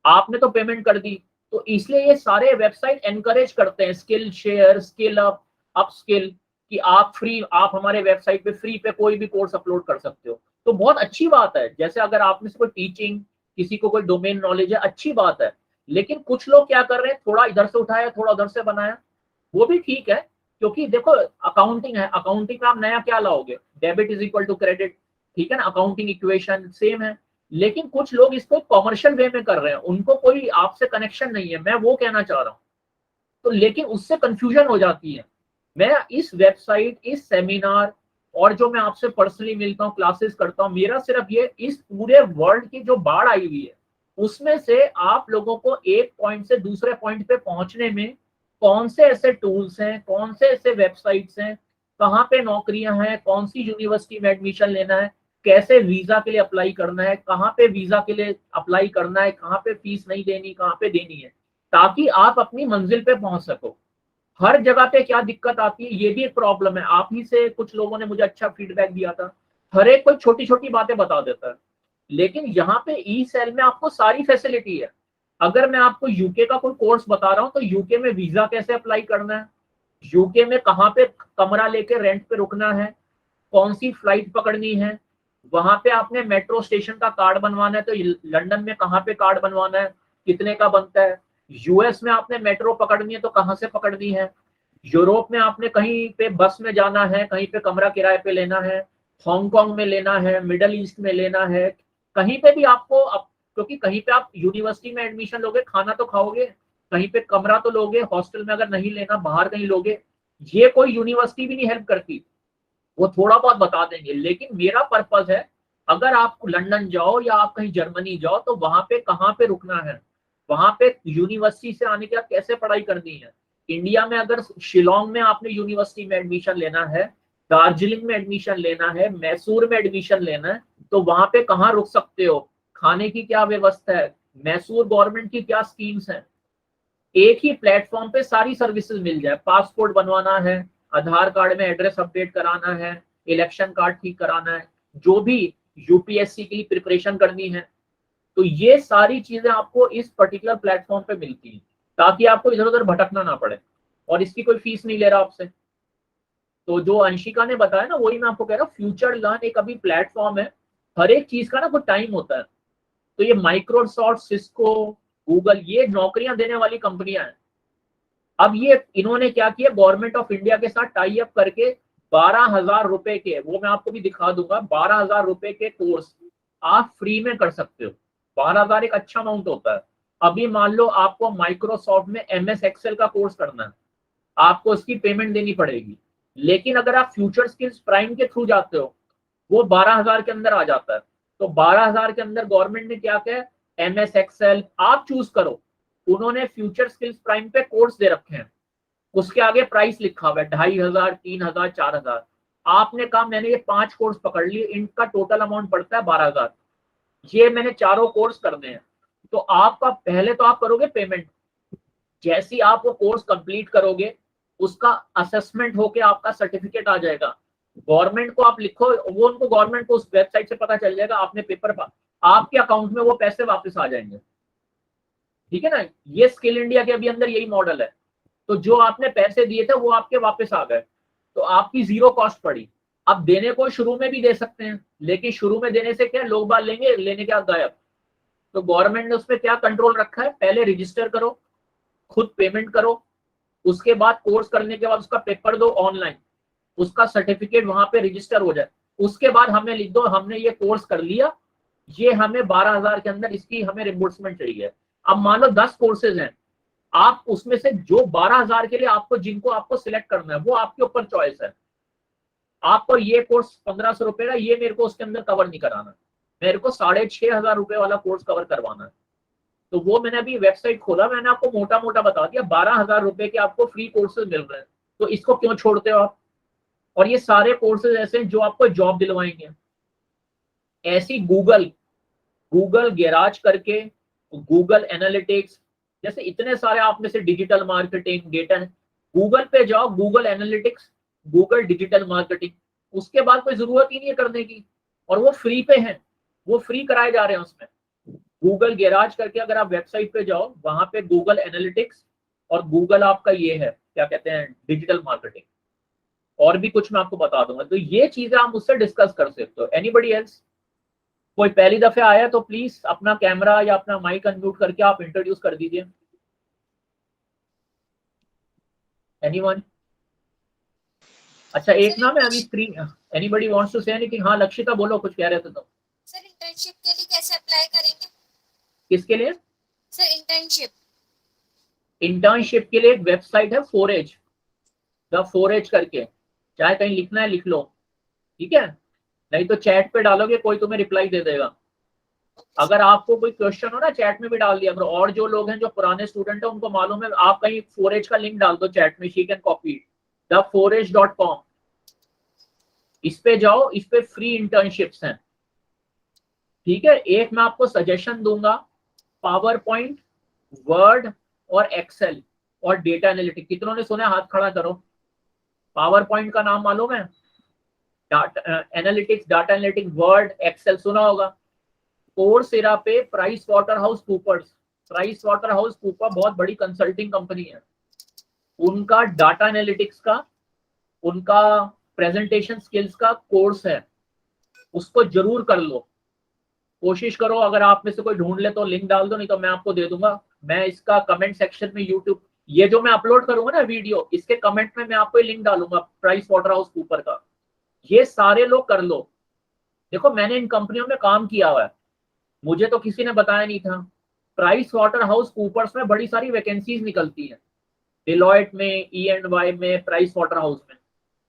आपने तो पेमेंट कर दी। तो इसलिए ये सारे वेबसाइट एनकरेज करते हैं skill share, skill up skill, कि आप फ्री, आप हमारे वेबसाइट पे फ्री पे कोई भी कोर्स अपलोड कर सकते हो। तो बहुत अच्छी बात है। जैसे अगर आप में से कोई टीचिंग, किसी को कोई डोमेन नॉलेज है, अच्छी बात है। लेकिन कुछ लोग क्या कर रहे हैं, थोड़ा इधर से उठाया, थोड़ा उधर से बनाया, वो भी ठीक है। क्योंकि देखो अकाउंटिंग है, अकाउंटिंग में आप नया क्या लाओगे? Debit is equal to credit, ठीक है ना, अकाउंटिंग इक्वेशन सेम है। लेकिन कुछ लोग इसको कॉमर्शियल वे में कर रहे हैं, उनको कोई आपसे कनेक्शन नहीं है, मैं वो कहना चाह रहा हूँ। तो लेकिन उससे कंफ्यूजन हो जाती है। मैं इस वेबसाइट, इस सेमिनार, और जो मैं आपसे पर्सनली मिलता हूँ, क्लासेस करता हूँ, मेरा सिर्फ ये, इस पूरे वर्ल्ड की जो बाढ़ आई हुई है, उसमें से आप लोगों को एक पॉइंट से दूसरे पॉइंट पे पहुंचने में कौन से ऐसे टूल्स हैं, कौन से ऐसे वेबसाइट्स हैं, कहाँ पे नौकरियां हैं, कौन सी यूनिवर्सिटी में एडमिशन लेना है, कैसे वीजा के लिए अप्लाई करना है, कहाँ पे वीजा के लिए अप्लाई करना है, कहाँ पे फीस नहीं देनी, कहाँ पे देनी है, ताकि आप अपनी मंजिल पे पहुंच सको। हर जगह पे क्या दिक्कत आती है, ये भी एक प्रॉब्लम है। आप ही से कुछ लोगों ने मुझे अच्छा फीडबैक दिया था, हर एक कोई छोटी छोटी बातें बता देता है। लेकिन यहाँ पे ई सेल में आपको सारी फैसिलिटी है। अगर मैं आपको यूके का कोई कोर्स बता रहा हूँ, तो यूके में वीजा कैसे अप्लाई करना है, यूके में कहाँ पे कमरा लेके रेंट पे रुकना है, कौन सी फ्लाइट पकड़नी है, वहां पे आपने मेट्रो स्टेशन का कार्ड बनवाना है तो लंदन में कहाँ पे कार्ड बनवाना है, कितने का बनता है, यूएस में आपने मेट्रो पकड़नी है तो कहाँ से पकड़नी है, यूरोप में आपने कहीं पे बस में जाना है, कहीं पे कमरा किराए पे लेना है, हांगकांग में लेना है, मिडल ईस्ट में लेना है, कहीं पे भी आपको क्योंकि कहीं पे आप यूनिवर्सिटी में एडमिशन लोगे, खाना तो खाओगे, कहीं पे कमरा तो लोगे, हॉस्टल में अगर नहीं लेना बाहर कहीं लोगे। ये कोई यूनिवर्सिटी भी नहीं हेल्प करती, वो थोड़ा बहुत बता देंगे। लेकिन मेरा पर्पज है, अगर आप लंदन जाओ या आप कहीं जर्मनी जाओ, तो वहां पे कहाँ पे रुकना है, वहां पे यूनिवर्सिटी से आने के बाद कैसे पढ़ाई करनी है। इंडिया में अगर शिलोंग में आपने यूनिवर्सिटी में एडमिशन लेना है, दार्जिलिंग में एडमिशन लेना है, मैसूर में एडमिशन लेना है, तो वहां पे कहाँ रुक सकते हो, खाने की क्या व्यवस्था है, मैसूर गवर्नमेंट की क्या स्कीम्स हैं। एक ही प्लेटफॉर्म पे सारी सर्विसेज मिल जाए। पासपोर्ट बनवाना है, आधार कार्ड में एड्रेस अपडेट कराना है, इलेक्शन कार्ड ठीक कराना है, जो भी यूपीएससी की प्रिपरेशन करनी है, तो ये सारी चीजें आपको इस पर्टिकुलर प्लेटफॉर्म पे मिलती हैं, ताकि आपको इधर उधर भटकना ना पड़े, और इसकी कोई फीस नहीं ले रहा आपसे। तो जो अंशिका ने बताया ना, वही मैं आपको कह रहा हूँ, फ्यूचर लर्न एक अभी प्लेटफॉर्म है, हर एक चीज का ना कोई टाइम होता है। तो ये माइक्रोसॉफ्ट, सिस्को, गूगल, ये नौकरियां देने वाली कंपनियां हैं। अब ये इन्होंने क्या किया, गवर्नमेंट ऑफ इंडिया के साथ टाई अप करके 12,000 रुपए के, वो मैं आपको भी दिखा दूंगा, 12,000 रुपए के कोर्स आप फ्री में कर सकते हो। 12,000 एक अच्छा अमाउंट होता है। अभी मान लो आपको माइक्रोसॉफ्ट में MS एक्सेल का कोर्स करना है, आपको उसकी पेमेंट देनी पड़ेगी। लेकिन अगर आप फ्यूचर स्किल्स प्राइम के थ्रू जाते हो, वो 12,000 के अंदर आ जाता है। तो 12,000 के अंदर गवर्नमेंट ने क्या किया, MS एक्सेल आप चूज करो, उन्होंने फ्यूचर स्किल्स प्राइम पे कोर्स दे रखे हैं, उसके आगे प्राइस लिखा हुआ है 2,500, 3,000, 4,000। आपने कहा मैंने ये 5 कोर्स पकड़ लिए, इनका टोटल अमाउंट पड़ता है 12,000, ये मैंने चारों कोर्स करने हैं। तो आपका पहले तो आप करोगे पेमेंट, जैसे ही आप वो कोर्स कंप्लीट करोगे, उसका असेसमेंट होके आपका सर्टिफिकेट आ जाएगा, गवर्नमेंट को आप लिखो, वो उनको, गवर्नमेंट को उस वेबसाइट से पता चल जाएगा आपने पेपर, आपके अकाउंट में वो पैसे वापस आ जाएंगे। ठीक है ना, ये स्किल इंडिया के अभी अंदर यही मॉडल है। तो जो आपने पैसे दिए थे वो आपके वापस आ गए, तो आपकी जीरो कॉस्ट पड़ी। अब देने को शुरू में भी दे सकते हैं, लेकिन शुरू में देने से क्या, लोग बात लेंगे, लेने के बाद गायब। तो गवर्नमेंट ने उस पर क्या कंट्रोल रखा है, पहले रजिस्टर करो, खुद पेमेंट करो, उसके बाद कोर्स करने के बाद उसका पेपर दो ऑनलाइन, उसका सर्टिफिकेट वहां पे रजिस्टर हो जाए, उसके बाद हमें लिख दो हमने ये कोर्स कर लिया, ये हमें 12,000 के अंदर इसकी हमें रिम्बर्समेंट चाहिए। अब मान लो 10 कोर्सेज हैं, आप उसमें से जो 12,000 के लिए आपको, जिनको आपको सिलेक्ट करना है, वो आपके ऊपर चॉइस है। आपको ये कोर्स 1,500 रुपए का, ये मेरे को उसके अंदर कवर नहीं कराना, मेरे को 6,500 रुपए वाला कोर्स कवर करवाना है। तो वो मैंने अभी वेबसाइट खोला, मैंने आपको मोटा मोटा बता दिया, 12,000 रुपए के आपको फ्री कोर्सेज मिल रहे हैं, तो इसको क्यों छोड़ते हो आप। और ये सारे कोर्सेज ऐसे हैं जो आपको जॉब दिलवाएंगे। ऐसी गूगल, गूगल गैराज करके, गूगल एनालिटिक्स, जैसे इतने सारे आप में से, डिजिटल मार्केटिंग, डेटा, गूगल पे जाओ, Google analytics, Google digital marketing, उसके बाद कोई जरूरत ही नहीं है करने की, और वो फ्री पे है, वो फ्री कराए जा रहे हैं उसमें। गूगल गैराज करके अगर आप वेबसाइट पे जाओ, वहां पे गूगल एनालिटिक्स और गूगल आपका ये है, क्या कहते हैं, डिजिटल मार्केटिंग, और भी कुछ मैं आपको बता दूंगा। तो ये चीजें आप मुझसे डिस्कस कर सकते हो। एनीबडी एल्स, कोई पहली दफे आया तो प्लीज अपना कैमरा या अपना माइक अनम्यूट करके आप इंट्रोड्यूस कर दीजिए। एनीवन? अच्छा, एक नाम है अभी free, anybody wants to say anything? हाँ लक्षिता बोलो, कुछ कह रहे थे तुम। सर इंटर्नशिप के लिए कैसे अप्लाई करेंगे? किसके लिए? Sir internship. इंटर्नशिप के लिए एक वेबसाइट है, 4H, द 4H करके, चाहे कहीं लिखना है लिख लो, ठीक है, नहीं तो चैट पे डालोगे, कोई तुम्हें रिप्लाई दे देगा। अगर आपको कोई क्वेश्चन हो ना, चैट में भी डाल दिया करो, और जो लोग हैं जो पुराने स्टूडेंट हैं उनको मालूम है, आप कहीं 4H का लिंक डाल दो चैट में, शी कैन कॉपी the4h.com, इस पे जाओ, इस पे फ्री इंटर्नशिप्स हैं। ठीक है, एक मैं आपको सजेशन दूंगा, पावर पॉइंट, वर्ड और एक्सेल और डेटा एनालिटिक्स, कितनों ने सुना है, हाथ खड़ा करो। पावर पॉइंट का नाम मालूम है, analytics, data analytics, word, excel सुना होगा। कोर्सेरा पे प्राइस वाटर हाउस कूपर बहुत बड़ी कंसल्टिंग कंपनी है, उनका डाटा एनालिटिक्स का, उनका प्रेजेंटेशन स्किल्स का कोर्स है, उसको जरूर कर लो। कोशिश करो, अगर आप में से कोई ढूंढ ले तो लिंक डाल दो, नहीं तो मैं आपको दे दूंगा। मैं इसका कमेंट सेक्शन में यूट्यूब, ये जो मैं अपलोड करूंगा ना वीडियो, इसके कमेंट में मैं आपको लिंक डालूंगा प्राइस वाटर हाउस कूपर का, ये सारे लोग कर लो। देखो मैंने इन कंपनियों में काम किया हुआ है, मुझे तो किसी ने बताया नहीं था। प्राइस वाटर हाउस कूपर्स में बड़ी सारी वैकेंसीज निकलती हैं, डिलॉयट में, E&Y में, प्राइस वाटर हाउस में।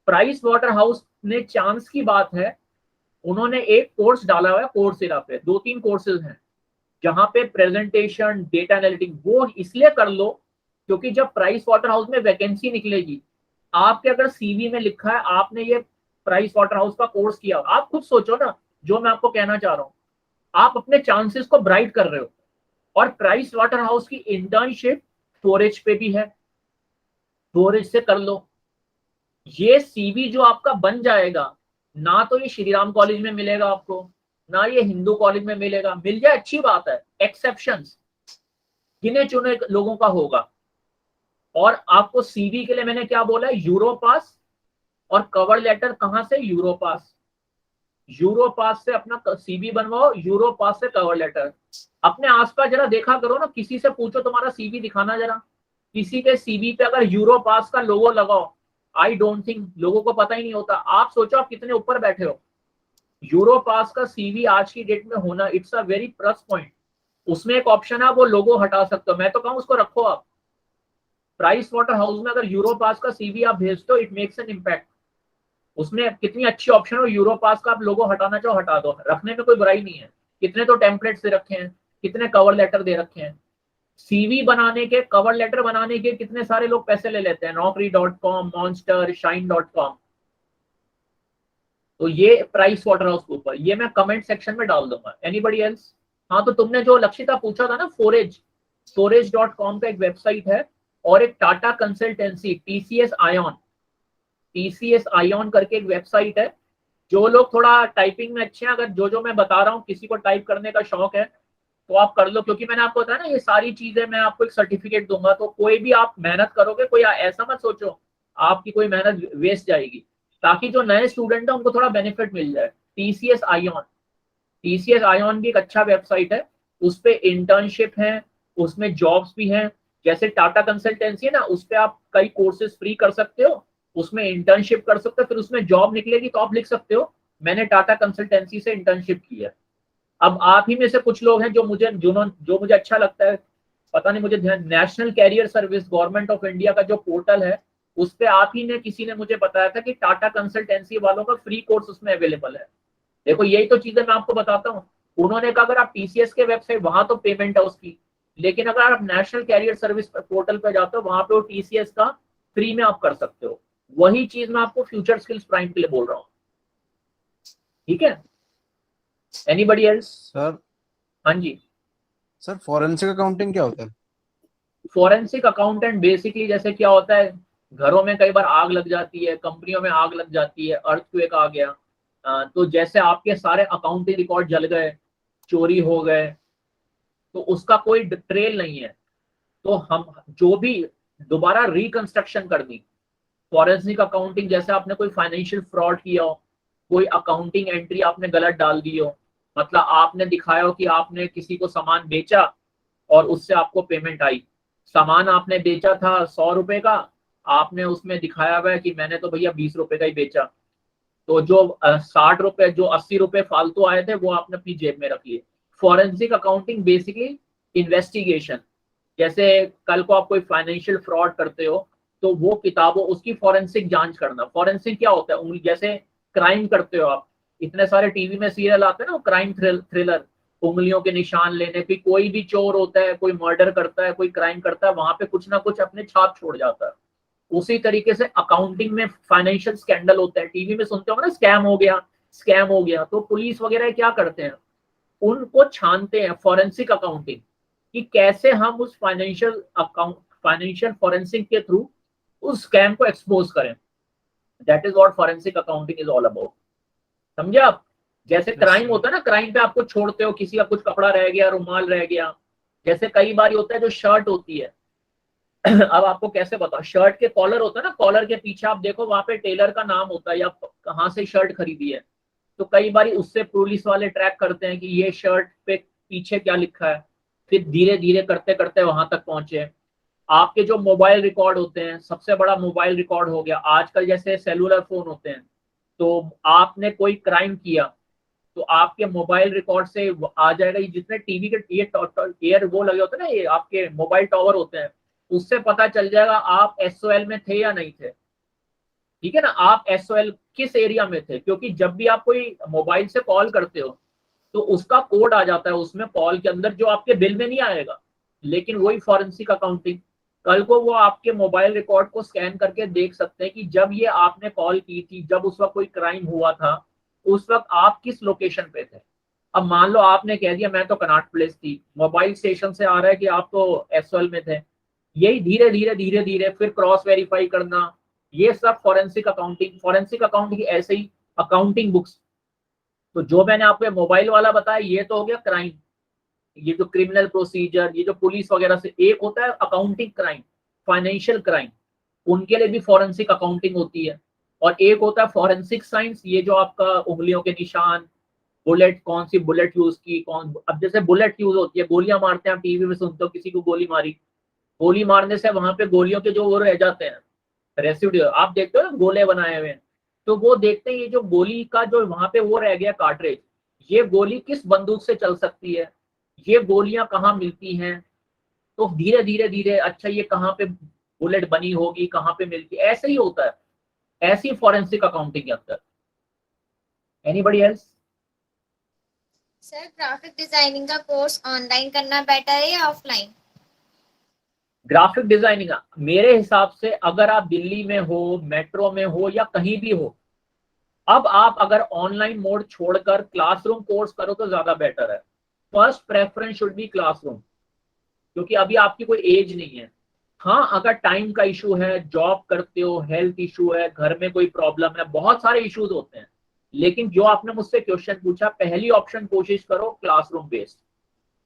प्राइस वाटर हाउस ने, चांस की बात है, उन्होंने एक कोर्स डाला हुआ है कोर्सेरा पे, 2-3 कोर्सेज हैं जहां पे प्रेजेंटेशन, डेटा एनालिटिक्स, वो इसलिए कर लो क्योंकि जब प्राइस वाटर हाउस में वैकेंसी निकलेगी, आपके अगर CV में लिखा है आपने ये प्राइस वाटर हाउस का कोर्स किया, आप खुद सोचो ना जो मैं आपको कहना चाह रहा हूँ, आप अपने चांसेस को ब्राइट कर रहे हो। और प्राइस वाटर हाउस की इंटर्नशिप 4H पे भी है, 4H से कर लो। ये CV जो आपका बन जाएगा ना, तो ये श्रीराम कॉलेज में मिलेगा आपको, ना ये हिंदू कॉलेज में मिलेगा। मिल जाए अच्छी बात है, एक्सेप्शंस गिने चुने लोगों का होगा। और आपको सीवी के लिए मैंने क्या बोला है, यूरो पास और कवर लेटर कहां से, यूरो पास। यूरो पास से अपना सीवी बनवाओ, यूरो पास से कवर लेटर। अपने आसपास जरा देखा करो ना, किसी से पूछो तुम्हारा सीवी दिखाना जरा, किसी के सीवी पे अगर यूरो पास का लोगो लगाओ, आई डोंट थिंक, लोगों को पता ही नहीं होता। आप सोचो आप कितने ऊपर बैठे हो। यूरो पास का सीवी आज की डेट में होना, it's a very plus point. उसमें एक ऑप्शन है, वो लोगो हटा सकते हो, मैं तो कहूँ उसको रखो आप। प्राइस वाटर हाउस में अगर यूरो पास का सीवी आप भेजते हो, इट मेक्स एन इम्पैक्ट। उसमें कितनी अच्छी ऑप्शन हो, यूरो पास का आप लोगो हटाना चाहो हटा दो, रखने में कोई बुराई नहीं है। कितने तो टेम्पलेट्स दे रखे हैं, कितने कवर लेटर दे रखे हैं। सीवी बनाने के, कवर लेटर बनाने के कितने सारे लोग पैसे ले लेते हैं, naukri.com, monster, shine.com। तो ये प्राइस वाटर हाउस के ऊपर, ये मैं कमेंट सेक्शन में डाल दूंगा। Anybody else? हाँ, तो तुमने जो लक्षिता पूछा था ना, forage.com का एक वेबसाइट है, और एक टाटा कंसल्टेंसी टीसीएस आईऑन करके एक वेबसाइट है। जो लोग थोड़ा टाइपिंग में अच्छे हैं, अगर जो मैं बता रहा हूँ किसी को टाइप करने का शौक है तो आप कर लो, क्योंकि मैंने आपको बताया ना ये सारी चीजें, मैं आपको एक सर्टिफिकेट दूंगा। तो कोई भी आप मेहनत करोगे, कोई ऐसा मत सोचो आपकी कोई मेहनत वेस्ट जाएगी, ताकि जो नए स्टूडेंट है उनको थोड़ा बेनिफिट मिल जाए। टीसीएस आईऑन भी एक अच्छा वेबसाइट है, उस पे इंटर्नशिप है, उसमें जॉब्स भी हैं। जैसे टाटा कंसल्टेंसी है ना, उस पे आप कई कोर्सेज फ्री कर सकते हो, उसमें इंटर्नशिप कर सकते हो, फिर उसमें जॉब निकलेगी तो आप लिख सकते हो मैंने टाटा कंसल्टेंसी से इंटर्नशिप की है। अब आप ही में से कुछ लोग हैं जो मुझे अच्छा लगता है, पता नहीं मुझे ध्यान, national career service government of India का जो पोर्टल है, उस पे आप ही ने किसी ने मुझे बताया था कि टाटा कंसल्टेंसी वालों का फ्री कोर्स उसमें अवेलेबल है। देखो यही तो चीजें मैं आपको बताता हूँ। उन्होंने कहा अगर आप टीसीएस के वेबसाइट, वहां तो पेमेंट है उसकी, लेकिन अगर आप नेशनल कैरियर सर्विस पोर्टल पे जाते हो, वहां पे वो टीसीएस का फ्री में आप कर सकते हो। वही चीज मैं आपको फ्यूचर स्किल्स प्राइम के लिए बोल रहा हूँ। ठीक है, एनीबडी एल्स? सर हाँ जी। सर फॉरेंसिक अकाउंटिंग क्या होता है? फॉरेंसिक अकाउंटेंट बेसिकली जैसे क्या होता है, घरों में कई बार आग लग जाती है, कंपनियों में आग लग जाती है, अर्थक्वेक आ गया, तो जैसे आपके सारे अकाउंटिंग रिकॉर्ड जल गए, चोरी हो गए, तो उसका कोई ट्रेल नहीं है, तो हम जो भी दोबारा रिकंस्ट्रक्शन करनी, फॉरेंसिक अकाउंटिंग, जैसे आपने कोई फाइनेंशियल फ्रॉड किया हो, कोई अकाउंटिंग एंट्री आपने गलत डाल दी हो, मतलब आपने दिखाया हो कि आपने किसी को सामान बेचा और उससे आपको पेमेंट आई। सामान आपने बेचा था 100 रुपए का, आपने उसमें दिखाया हुआ है कि मैंने तो भैया 20 रुपए का ही बेचा, तो जो 60 रुपए, जो 80 रुपए फालतू आए थे वो आपने अपनी जेब में रख लिए। फॉरेंसिक अकाउंटिंग बेसिकली इन्वेस्टिगेशन, जैसे कल को आप कोई फाइनेंशियल फ्रॉड करते हो, तो वो किताबों, उसकी फॉरेंसिक जांच करना। फॉरेंसिक क्या होता है, जैसे क्राइम करते हो आप, इतने सारे टीवी में सीरियल आते हैं ना, क्राइम थ्रिलर, उंगलियों के निशान लेने की, कोई भी चोर होता है, कोई मर्डर करता है, कोई क्राइम करता है, वहां पे कुछ ना कुछ अपने छाप छोड़ जाता है। उसी तरीके से अकाउंटिंग में फाइनेंशियल स्कैंडल होता है, टीवी में सुनते हो ना, स्कैम हो गया, तो पुलिस वगैरह क्या करते हैं, उनको छानते हैं फॉरेंसिक अकाउंटिंग, कि कैसे हम उस फाइनेंशियल फॉरेंसिक के थ्रू उस स्कैम को एक्सपोज करें। That is what forensic accounting is all about. समझे आप? जैसे क्राइम होता है ना, क्राइम पे आपको छोड़ते हो, किसी का कुछ कपड़ा रह गया, रुमाल रह गया, जैसे कई बार होता है जो शर्ट होती है अब आपको कैसे बताओ, शर्ट के कॉलर होता है ना, कॉलर के पीछे आप देखो वहां पे टेलर का नाम होता है या कहाँ से शर्ट खरीदी है, तो कई बार उससे पुलिस वाले ट्रैक करते हैं कि ये शर्ट पे पीछे क्या लिखा है, फिर धीरे धीरे करते करते वहां तक पहुंचे। आपके जो मोबाइल रिकॉर्ड होते हैं, सबसे बड़ा मोबाइल रिकॉर्ड हो गया आजकल, जैसे सेलुलर फोन होते हैं, तो आपने कोई क्राइम किया तो आपके मोबाइल रिकॉर्ड से आ जाएगा, ये जितने टीवी के एयर वो लगे होते हैं ना, ये आपके मोबाइल टावर होते हैं, उससे पता चल जाएगा आप एसओएल में थे या नहीं थे। ठीक है ना, आप एसओएल किस एरिया में थे, क्योंकि जब भी आप कोई मोबाइल से कॉल करते हो तो उसका कोड आ जाता है उसमें कॉल के अंदर, जो आपके बिल में नहीं आएगा, लेकिन वही फॉरेंसिक अकाउंटिंग, कल को वो आपके मोबाइल रिकॉर्ड को स्कैन करके देख सकते हैं कि जब ये आपने कॉल की थी, जब उस वक्त कोई क्राइम हुआ था, उस वक्त आप किस लोकेशन पे थे। अब मान लो आपने कह दिया मैं तो कनॉट प्लेस थी, मोबाइल स्टेशन से आ रहा है कि आप तो एसओएल में थे। यही धीरे धीरे धीरे धीरे फिर क्रॉस वेरीफाई करना, ये सब फॉरेंसिक अकाउंटिंग ऐसे ही अकाउंटिंग बुक्स, तो जो मैंने आपको मोबाइल वाला बताया ये तो हो गया क्राइम, ये जो क्रिमिनल प्रोसीजर, ये जो पुलिस वगैरह से, एक होता है अकाउंटिंग क्राइम, फाइनेंशियल क्राइम, उनके लिए भी फॉरेंसिक अकाउंटिंग होती है। और एक होता है फॉरेंसिक साइंस, ये जो आपका उंगलियों के निशान, बुलेट, कौन सी बुलेट यूज की, कौन, अब जैसे बुलेट यूज होती है, गोलियां मारते हैं, आप टीवी में सुनते हो किसी को गोली मारी, गोली मारने से वहां पे गोलियों के जो वो रह जाते हैं रेसिड्यू, आप देखते हो ना गोले बनाए हुए हैं, तो वो देखते हैं ये जो गोली का जो वहां पे वो रह गया कार्ट्रिज, ये गोली किस बंदूक से चल सकती है, ये गोलियां कहाँ मिलती हैं, तो धीरे धीरे धीरे अच्छा ये कहाँ पे बुलेट बनी होगी, कहाँ पे मिलती, ऐसे ही होता है, ऐसी फॉरेंसिक अकाउंटिंग के अंदर। Anybody else? Sir graphic designing का कोर्स ऑनलाइन करना बेटर है या ऑफलाइन? ग्राफिक डिजाइनिंग मेरे हिसाब से अगर आप दिल्ली में हो, मेट्रो में हो या कहीं भी हो, अब आप अगर ऑनलाइन मोड छोड़कर क्लासरूम कोर्स करो तो ज्यादा बेटर है। First preference should be classroom, क्योंकि अभी आपकी कोई एज नहीं है। हाँ, अगर टाइम का इशू है, जॉब करते हो, हेल्थ इशू है, घर में कोई प्रॉब्लम है, बहुत सारे इश्यूज होते हैं, लेकिन जो आपने मुझसे क्वेश्चन पूछा, पहली ऑप्शन कोशिश करो क्लासरूम बेस्ड।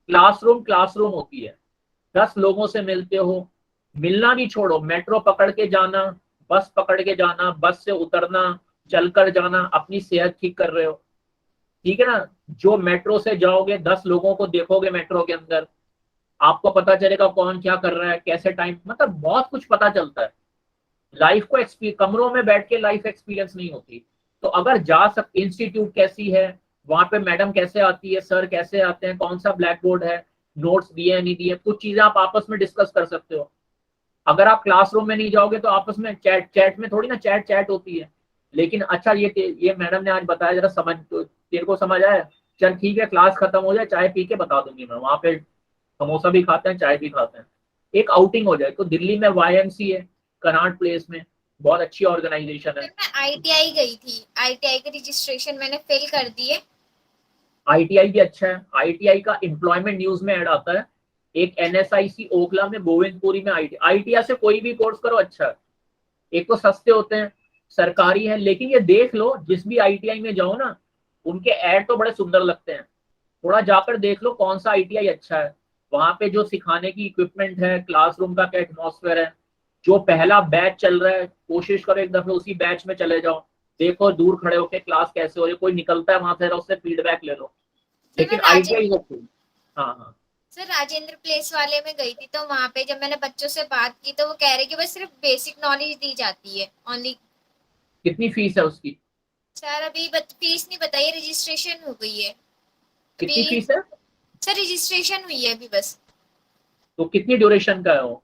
क्लासरूम क्लासरूम होती है, 10 लोगों से मिलते हो, मिलना भी छोड़ो, मेट्रो पकड़ के जाना, बस पकड़ के जाना, बस से उतरना, चलकर जाना, अपनी सेहत ठीक कर रहे हो, ठीक है ना। जो मेट्रो से जाओगे, 10 लोगों को देखोगे मेट्रो के अंदर, आपको पता चलेगा कौन क्या कर रहा है, कैसे टाइम, मतलब बहुत कुछ पता चलता है। लाइफ को कमरों में बैठ के लाइफ एक्सपीरियंस नहीं होती। तो अगर जा सकते, इंस्टीट्यूट कैसी है, वहां पे मैडम कैसे आती है, सर कैसे आते हैं, कौन सा ब्लैक बोर्ड है, नोट्स दिए नहीं दिए, कुछ चीजें आप आपस में डिस्कस कर सकते हो। अगर आप क्लासरूम में नहीं जाओगे तो आपस में चैट में थोड़ी ना चैट होती है। लेकिन अच्छा ये मैडम ने आज बताया, जरा समझ, तो तेरे को समझ आया, चल ठीक है, क्लास खत्म हो जाए, चाय पी के बता दूंगी मैं, वहां पे समोसा भी खाते हैं, चाय भी खाते हैं, एक आउटिंग हो जाए। तो दिल्ली में YMCA कनॉट प्लेस में बहुत अच्छी ऑर्गेनाइजेशन है। सर मैं आईटीआई गई थी, आईटीआई का रजिस्ट्रेशन मैंने फिल कर दिए। ITI भी अच्छा है, ITI का एम्प्लॉयमेंट न्यूज में ऐड आता है, एक NSIC ओखला में, गोविंदपुरी में ITI से कोई भी कोर्स करो अच्छा है। एक तो सस्ते होते हैं, सरकारी है, लेकिन ये देख लो जिस भी ITI में जाओ ना, उनके ऐड तो बड़े सुंदर लगते हैं, थोड़ा जाकर देख लो कौन सा ITI अच्छा है, वहां पे जो सिखाने की इक्विपमेंट है, क्लासरूम का क्या एटमॉस्फेयर है, जो पहला बैच चल रहा है, कोशिश करो एक दफे उसी बैच में चले जाओ, देखो दूर खड़े होकर क्लास कैसे हो रही है, कोई निकलता है वहां से, उससे फीडबैक ले लो। सर मैं लेकिन ITI हो, हाँ हाँ। सर राजेंद्र प्लेस वाले में गई थी, तो वहां पे जब मैंने बच्चों से बात की तो वो कह रहे कि बस सिर्फ बेसिक नॉलेज दी जाती है ओनली। कितनी फीस है उसकी? सर अभी फीस नहीं बताई, रजिस्ट्रेशन हो गई है कितनी अभी। फीस है? सर रजिस्ट्रेशन हुई है अभी बस। तो कितनी ड्यूरेशन का है वो?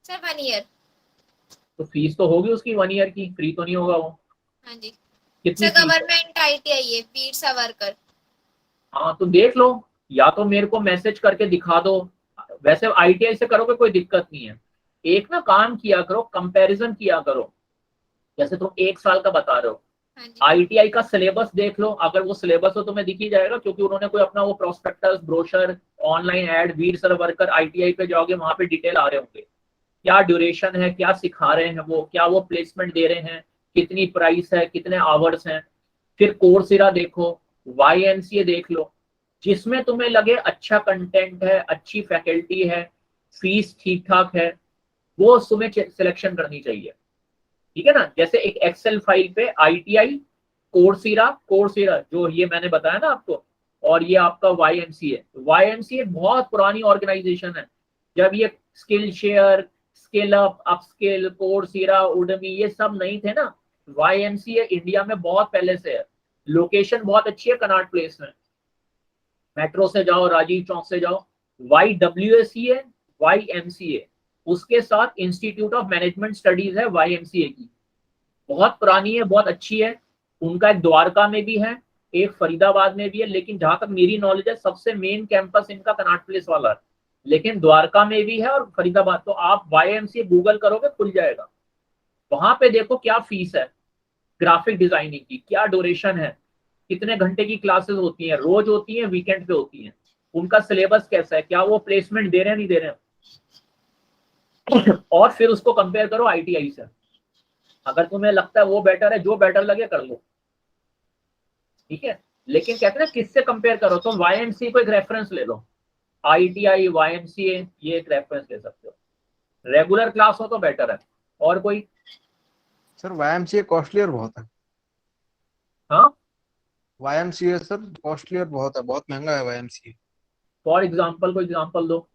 Sir 1 year. तो फीस तो होगी उसकी 1 ईयर की, फ्री तो नहीं होगा वो। हाँ जी। कितनी सर फीस है? गवर्नमेंट आईटीआई है, वीर सावरकर। हाँ तो देख लो, या तो मेरे को मैसेज करके दिखा दो, वैसे ITI से करोगे कोई दिक्कत नहीं है। एक ना काम किया करो, कंपैरिजन किया करो, जैसे तुम 1 साल का बता रहे हो, हाँ जी। ITI का सिलेबस देख लो, अगर वो सिलेबस हो तुम्हें दिख ही जाएगा, क्योंकि उन्होंने कोई अपना वो prospectus, brochure, online add, Veer Savarkar ITI पे जाओगे वहां पे डिटेल आ रहे होंगे, क्या ड्यूरेशन है, क्या सिखा रहे हैं वो, क्या वो प्लेसमेंट दे रहे हैं, कितनी प्राइस है, कितने आवर्स हैं। फिर कोर्सेरा देखो, YMCA देख लो, जिसमें तुम्हें लगे अच्छा कंटेंट है, अच्छी फैकल्टी है, फीस ठीक ठाक है, वो तुम्हें सिलेक्शन करनी चाहिए, ठीक है ना। जैसे एक एक्सेल फाइल पे ITI, कोर्सेरा जो ये मैंने बताया ना आपको, और ये आपका YMCA बहुत पुरानी ऑर्गेनाइजेशन है। जब ये skill share, skill up, upskill, Coursera, Udemy ये सब नहीं थे ना, YMCA इंडिया में बहुत पहले से है। लोकेशन बहुत अच्छी है कनॉट प्लेस में, मेट्रो से जाओ, राजीव चौक से जाओ। YWCA, YMCA, उसके साथ इंस्टीट्यूट ऑफ मैनेजमेंट स्टडीज है YMCA की, बहुत पुरानी है, बहुत अच्छी है। उनका एक द्वारका में भी है, एक फरीदाबाद में भी है, लेकिन जहां तक मेरी नॉलेज है सबसे मेन कैंपस इनका कनॉट प्लेस वाला है, लेकिन द्वारका में भी है और फरीदाबाद। तो आप YMCA गूगल करोगे खुल जाएगा, वहां पे देखो क्या फीस है, ग्राफिक डिजाइनिंग की क्या ड्यूरेशन है, कितने घंटे की क्लासेस होती हैं, रोज होती हैं, वीकेंड पे होती हैं, उनका सिलेबस कैसा है, क्या वो प्लेसमेंट दे रहे हैं नहीं दे रहे हैं। और फिर उसको कंपेयर करो ITI से, अगर तुम्हें लगता है वो बेटर है, जो बेटर लगे कर लो, ठीक है। लेकिन कहते हैं ना किससे कंपेयर करो, तो YMCA को एक रेफरेंस ले लो, ITI YMCA ये एक रेफरेंस ले सकते हो, रेगुलर क्लास हो तो बेटर है। और कोई? सर YMCA कॉस्टली और बहुत है। हाँ, YMCA सर कॉस्टली और बहुत है, बहुत महंगा है YMCA। फॉर एग्जाम्पल कोई एग्जाम्पल दो।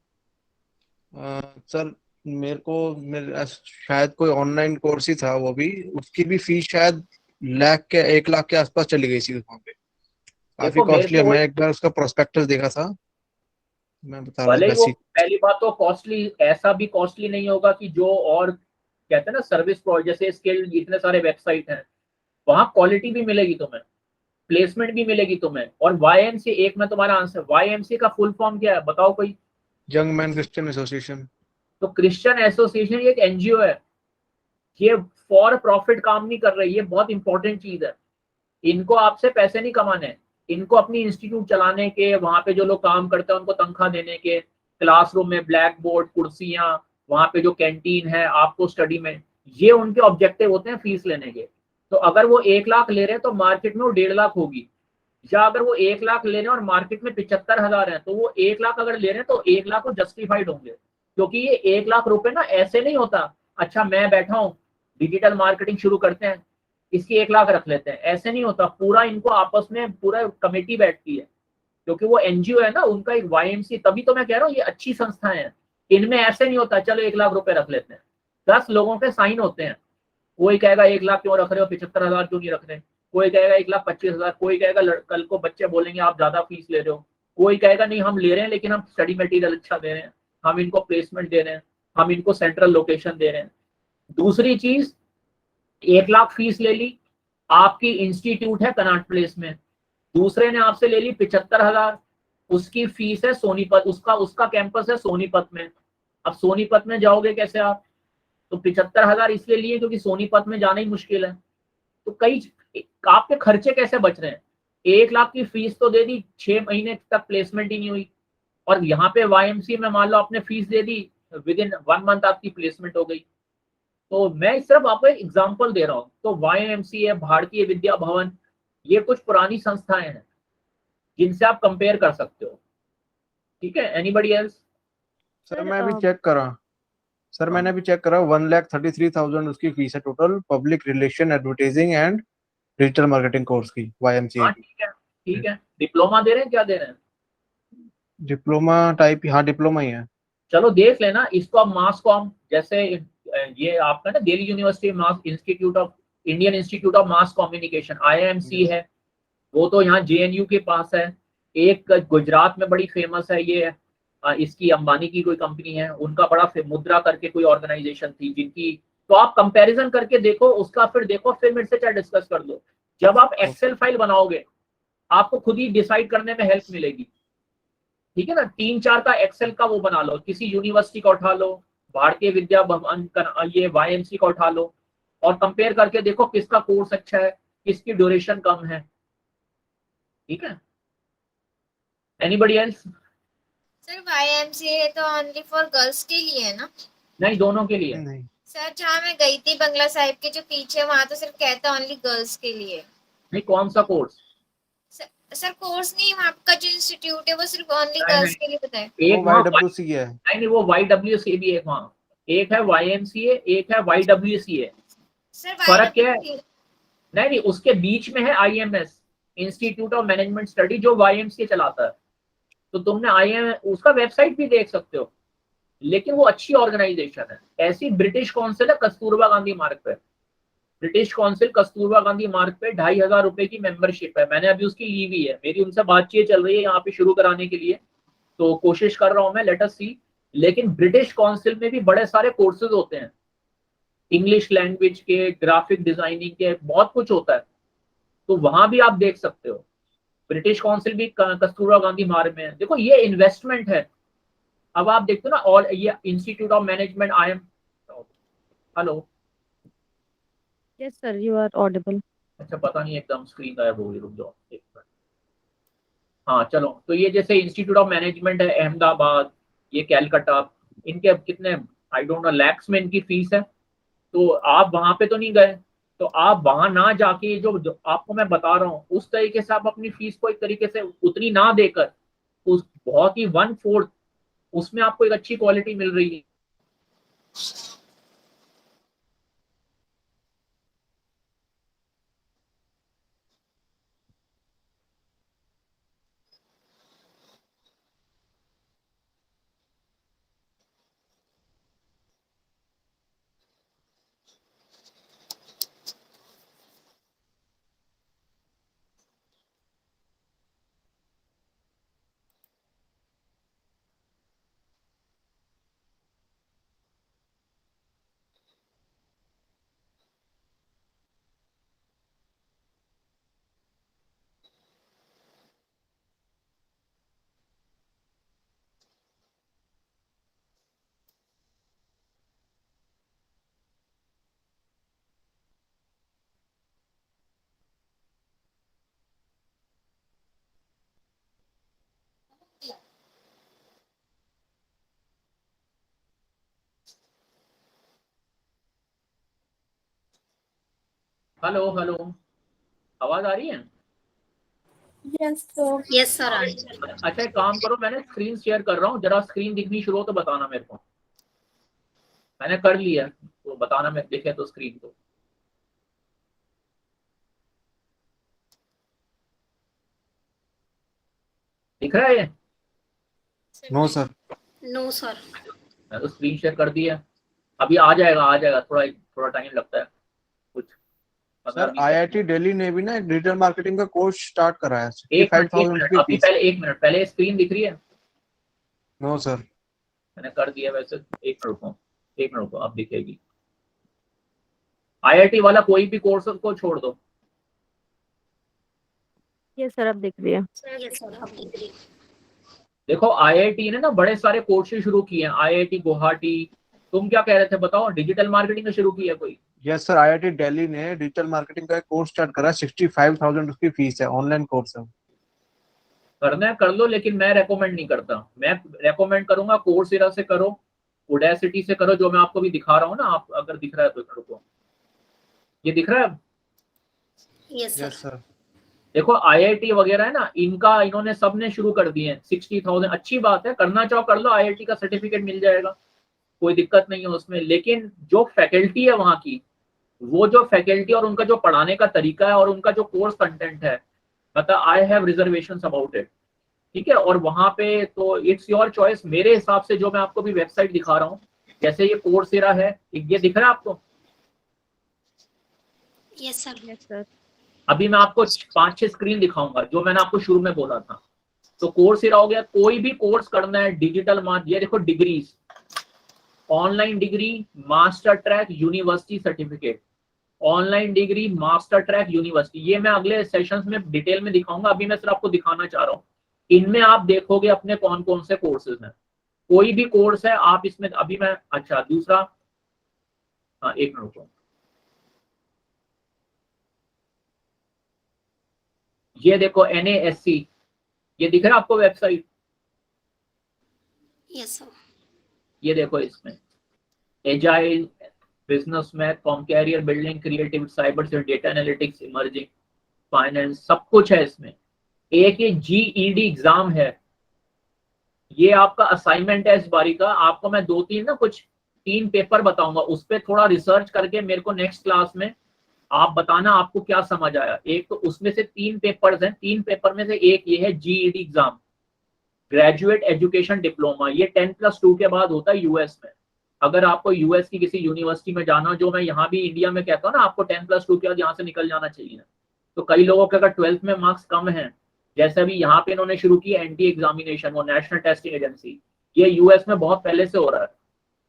सर मेरे शायद कोई ऑनलाइन कोर्स ही था, वो भी उसकी भी फीस शायद 1 लाख के आसपास चली गई थी वहाँ पे। काफी देखो मेरे कॉस्टली है, को, मैं एक बार उसका प्रोस्पेक्टस देखा था, मैं बता रहा हूँ भले ही वो बेसिक। पहली बात तो कॉस्टली, ऐसा भी कॉस्टली नहीं होगा कि जो और कहते हैं ना सर्विस प्रोवाइड, जैसे स्किल इतने सारे वेबसाइट हैं, वहां क्वालिटी भी मिलेगी तुम्हें, प्लेसमेंट भी मिलेगी तुम्हें। और YMCA, एक मैं तुम्हारा आंसर, YMCA का फुल फॉर्म क्या है बताओ कोई? Young man Christian association. तो क्रिश्चियन एसोसिएशन ये एक NGO है, ये फॉर प्रॉफिट काम नहीं कर रही, ये बहुत इंपॉर्टेंट चीज है। इनको आपसे पैसे नहीं कमाने, इनको अपनी इंस्टीट्यूट चलाने के, वहां पे जो लोग काम करते हैं उनको तनख्वाह देने के, क्लासरूम में ब्लैक बोर्ड, कुर्सियां, वहां पे जो कैंटीन है आपको स्टडी में, ये उनके ऑब्जेक्टिव होते हैं फीस लेने के। तो अगर वो 1 लाख ले रहे हैं तो मार्केट में वो 1.5 लाख होगी, या अगर वो 1 लाख ले रहे हैं और मार्केट में 75,000 है, तो वो 1 लाख अगर ले रहे हैं तो 1 लाख वो जस्टिफाइड होंगे। क्योंकि ये 1 लाख रुपए ना ऐसे नहीं होता, अच्छा मैं बैठा हूँ डिजिटल मार्केटिंग शुरू करते हैं, इसकी 1 लाख रख लेते हैं, ऐसे नहीं होता। पूरा इनको आपस में पूरा कमेटी बैठती है, क्योंकि वो NGO है ना, उनका एक YMCA, तभी तो मैं कह रहा हूँ ये अच्छी संस्थाएं हैं। इनमें ऐसे नहीं होता चलो 1 लाख रुपए रख लेते हैं, 10 लोगों के साइन होते हैं। कोई कहेगा 1 लाख क्यों रख रहे हो, 75,000 क्यों नहीं रख रहे, कोई कहेगा 1,25,000, कोई कहेगा कल को बच्चे बोलेंगे आप ज्यादा फीस ले रहे हो, कोई कहेगा नहीं हम ले रहे हैं लेकिन हम स्टडी मटेरियल अच्छा दे रहे हैं, हम इनको प्लेसमेंट दे रहे हैं, हम इनको सेंट्रल लोकेशन दे रहे हैं। दूसरी चीज, 1 लाख फीस ले ली, आपकी इंस्टीट्यूट है कनॉट प्लेस में, दूसरे ने आपसे ले ली 75,000, उसकी फीस है सोनीपत, उसका उसका कैंपस है सोनीपत में। अब सोनीपत में जाओगे कैसे आप? तो 75,000 इसलिए लिए क्योंकि सोनीपत में जाना ही मुश्किल है। तो कई आपके खर्चे कैसे बच रहे हैं? 1 लाख की फीस तो दे दी, 6 महीने तक प्लेसमेंट ही नहीं हुई, और यहाँ पे YMCA में मान लो आपने fees they the, with in 1 month आपकी प्लेसमेंट हो गई। तो मैं सिर्फ आपको एक एग्जांपल दे रहा हूँ। तो YMCA, भारतीय विद्या भवन, ये कुछ पुरानी संस्थाएं हैं जिनसे आप कंपेयर कर सकते हो। ठीक है, एनीबडी एल्स? सर मैं अभी चेक करा, सर मैंने अभी चेक करा, 1,33,000 उसकी फीस है total, public relation, advertising and digital marketing course की YMCA हाँ की। ठीक है, ठीक है। डिप्लोमा दे रहे हैं, क्या दे रहे हैं? डिप्लोमा टाइप, हाँ डिप्लोमा ही है। चलो देख लेना इसको। अब मास कॉम, जैसे ये आपका ना Delhi university mass institute of, Indian institute of mass communication, IIMC है, वो तो यहाँ JNU के पास है। एक गुजरात में बड़ी फेमस है ये, इसकी अंबानी की कोई कंपनी है, उनका बड़ा मुद्रा करके कोई ऑर्गेनाइजेशन थी जिनकी, तो आप कंपैरिजन करके देखो उसका, फिर देखो, फिर मेरे से क्या डिस्कस कर लो। जब आप एक्सेल फाइल बनाओगे आपको खुद ही डिसाइड करने में हेल्प मिलेगी। ठीक है ना, 3-4 का एक्सेल का वो बना लो, किसी यूनिवर्सिटी का उठा लो, भारतीय विद्या भवन का, ये YMCA का उठा लो, और कंपेयर करके देखो किसका कोर्स अच्छा है, किसकी ड्यूरेशन कम है। ठीक है, एनीबडी एल्स? सर YMCA तो ओनली फॉर गर्ल्स के लिए है ना? नहीं, दोनों के लिए। नहीं सर जहाँ मैं गई थी बंगला साहिब के जो पीछे, वहाँ तो सिर्फ कहता ओनली गर्ल्स के लिए। नहीं, कौन सा कोर्स? सर कोर्स नहीं, वहाँ का जो इंस्टीट्यूट है वो सिर्फ ओनली नहीं, गर्ल्स के लिए बताए। एक वो वहाँ YWC है। नहीं, वो YWCA भी एक, वहाँ एक है YMCA, एक है YWCA। सर फर्क क्या है? YWCA नहीं नहीं, उसके बीच में है IMS, institute of management study, जो YMCA चलाता है। तो तुमने IM उसका वेबसाइट भी देख सकते हो, लेकिन वो अच्छी ऑर्गेनाइजेशन है। ऐसी ब्रिटिश काउंसिल है कस्तूरबा गांधी मार्ग पे, ब्रिटिश काउंसिल कस्तूरबा गांधी मार्ग पे 2,500 रुपए की मेंबरशिप है। मैंने अभी उसकी ली हुई है, मेरी उनसे बातचीत चल रही है यहाँ पे शुरू कराने के लिए, तो कोशिश कर रहा हूँ मैं, लेट अस सी। लेकिन ब्रिटिश काउंसिल में भी बड़े सारे कोर्सेज होते हैं, इंग्लिश लैंग्वेज के, ग्राफिक डिजाइनिंग के, बहुत कुछ होता है। तो वहां भी आप देख सकते हो, ब्रिटिश काउंसिल भी कस्तूरबा गांधी मार्ग में है। देखो ये इन्वेस्टमेंट है। अब आप देखते हो ना, और ये institute of management, IM, hello, yes sir, you are audible. अच्छा पता नहीं एकदम स्क्रीन गायब हो गई, रुक जाओ एक मिनट। हाँ चलो, तो ये जैसे इंस्टीट्यूट ऑफ मैनेजमेंट है अहमदाबाद, ये कैलकाटा, इनके अब कितने, आई डोंट नो, लैक्स में इनकी फीस है। तो आप वहां पे तो नहीं गए, तो आप वहां ना जाके जो आपको मैं बता रहा हूँ उस तरीके से आप अपनी फीस को एक तरीके से उतनी ना देकर उस बहुत ही 1/4 उसमें आपको एक अच्छी क्वालिटी मिल रही है। हेलो हेलो, आवाज आ रही है? Yes sir. Yes sir. अच्छा एक काम करो, मैंने स्क्रीन शेयर कर रहा हूँ, जरा स्क्रीन दिखनी शुरू हो तो बताना मेरे को। मैंने कर लिया तो बताना, मैं दिखे तो स्क्रीन को। दिख रहा है ये? No sir. No sir. मैं तो स्क्रीन शेयर कर दिया, अभी आ जाएगा आ जाएगा, थोड़ा थोड़ा टाइम लगता है कुछ। सर आईआईटी दिल्ली ने भी ना एक डिजिटल मार्केटिंग का कोर्स स्टार्ट कराया है, एक मिनट 65,000 की अभी फीस। पहले, एक मिनट पहले स्क्रीन दिख रही है? No sir. मैंने कर दिया वैसे, एक मिनट रुको, एक मिनट रुको, अब दिखेगी। आईआईटी वाला कोई भी कोर्स को छोड़ दो। ये सर अब दिख रही है। Yes sir. देखो आईआईटी ने ना बड़े सारे कोर्सेज शुरू किए हैं, आईआईटी गुवाहाटी। तुम क्या कह रहे थे बताओ, डिजिटल मार्केटिंग का शुरू किया कोई? यस सर, आईआईटी दिल्ली ने डिजिटल मार्केटिंग का एक कोर्स स्टार्ट करा, 65,000 उसकी फीस है, ऑनलाइन कोर्स है। करना है कर लो, लेकिन मैं रेकमेंड नहीं करता। मैं रेकमेंड करूंगा कोर्सेरा से करो, उडेसिटी से करो, जो मैं आपको भी दिखा रहा हूँ ना। आप अगर दिख रहा है तो रुको, ये दिख रहा है? Yes yes sir. देखो आईआईटी वगैरह है ना, इनका इन्होंने सबने शुरू कर दिए हैं। 60,000 अच्छी बात है, करना चाहो कर लो, आईआईटी का सर्टिफिकेट मिल जाएगा, कोई दिक्कत नहीं है उसमें। लेकिन जो फैकल्टी है वहाँ की, वो जो फैकल्टी और उनका जो पढ़ाने का तरीका है और उनका जो कोर्स कंटेंट है, मतलब I have reservations about it. ठीक है, और वहां पे तो इट्स योर चॉइस। मेरे हिसाब से जो मैं आपको भी वेबसाइट दिखा रहा हूँ, जैसे ये कोर्सेरा है, ये दिख रहा है आपको? Yes sir. Yes sir. अभी मैं आपको 5-6 स्क्रीन दिखाऊंगा जो मैंने आपको शुरू में बोला था। तो कोर्सेरा हो गया, कोई भी कोर्स करना है डिजिटल ये देखो degrees, online degree, master track, university certificate, online degree, master track, university. ये मैं अगले सेशंस में डिटेल में दिखाऊंगा, अभी मैं सिर्फ आपको दिखाना चाह रहा हूँ। इनमें आप देखोगे अपने कौन कौन से कोर्सेज हैं, कोई भी कोर्स है आप इसमें। अभी मैं, अच्छा दूसरा, हाँ एक मिनट रुको, ये देखो NASC, ये दिख रहा है आपको वेबसाइट? Yes sir. ये देखो इसमें agile, business math, career building, creative, cyber से डेटा एनालिटिक्स, इमर्जिंग फाइनेंस, सब कुछ है इसमें। एक ये GED एग्जाम है, ये आपका असाइनमेंट है इस बारी का। आपको मैं 2-3 ना कुछ 3 पेपर बताऊंगा, उस पर थोड़ा रिसर्च करके मेरे को नेक्स्ट क्लास में आप बताना आपको क्या समझ आया। एक तो उसमें से 3 पेपर्स हैं, 3 पेपर में से एक ये है GED exam, graduate education diploma. ये 10+2 के बाद होता है यूएस में। अगर आपको यूएस की किसी यूनिवर्सिटी में जाना, जो मैं यहाँ भी इंडिया में कहता हूँ ना, आपको 10+2 के बाद यहाँ से निकल जाना चाहिए। तो कई लोगों के अगर 12th में मार्क्स कम हैं, जैसे अभी यहाँ पे इन्होंने शुरू की NT एग्जामिनेशन, वो नेशनल टेस्टिंग एजेंसी, ये यूएस में बहुत पहले से हो रहा है।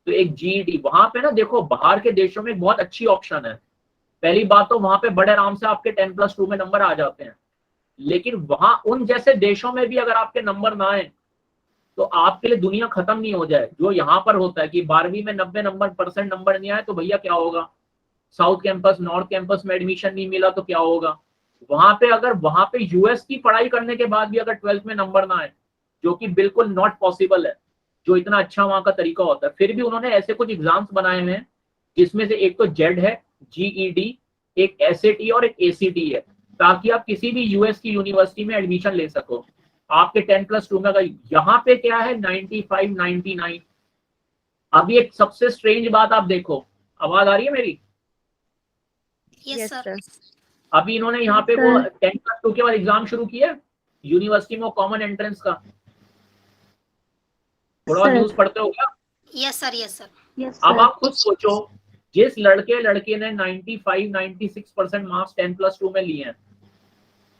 तो एक GED वहां पे ना, देखो बाहर के देशों में एक बहुत अच्छी ऑप्शन है। पहली बात तो वहां पे बड़े आराम से आपके 10+2 में नंबर आ जाते हैं। लेकिन वहां उन जैसे देशों में भी अगर आपके नंबर ना आए, तो आपके लिए दुनिया खत्म नहीं हो जाए। जो यहाँ पर होता है कि 12वीं में 90% नंबर नहीं आए तो भैया क्या होगा, साउथ कैंपस नॉर्थ कैंपस में एडमिशन नहीं मिला तो क्या होगा। वहां पे अगर वहां पे यूएस की पढ़ाई करने के बाद भी अगर 12th में नंबर ना आए, जो कि बिल्कुल नॉट पॉसिबल है, जो इतना अच्छा वहां का तरीका होता है, फिर भी उन्होंने ऐसे कुछ एग्जाम्स बनाए हुए हैं, जिसमें से एक तो जेड है, GED, एक SAT और एक ACT है, ताकि आप किसी भी US की यूनिवर्सिटी में एडमिशन ले सको। आपके 10+2 में अगर यहाँ पे क्या है 95, 99। अभी एक सबसे स्ट्रेंज बात आप देखो, आवाज आ रही है मेरी? Yes sir. अभी इन्होंने यहाँ पे वो 10+2 के बाद एग्जाम शुरू किया यूनिवर्सिटी में, कॉमन एंट्रेंस का। थोड़ा न्यूज पढ़ते हो क्या? Yes sir, yes sir. अब आप खुद सोचो, जिस लड़के ने 95, 96% मार्क्स 10+2 में लिए हैं,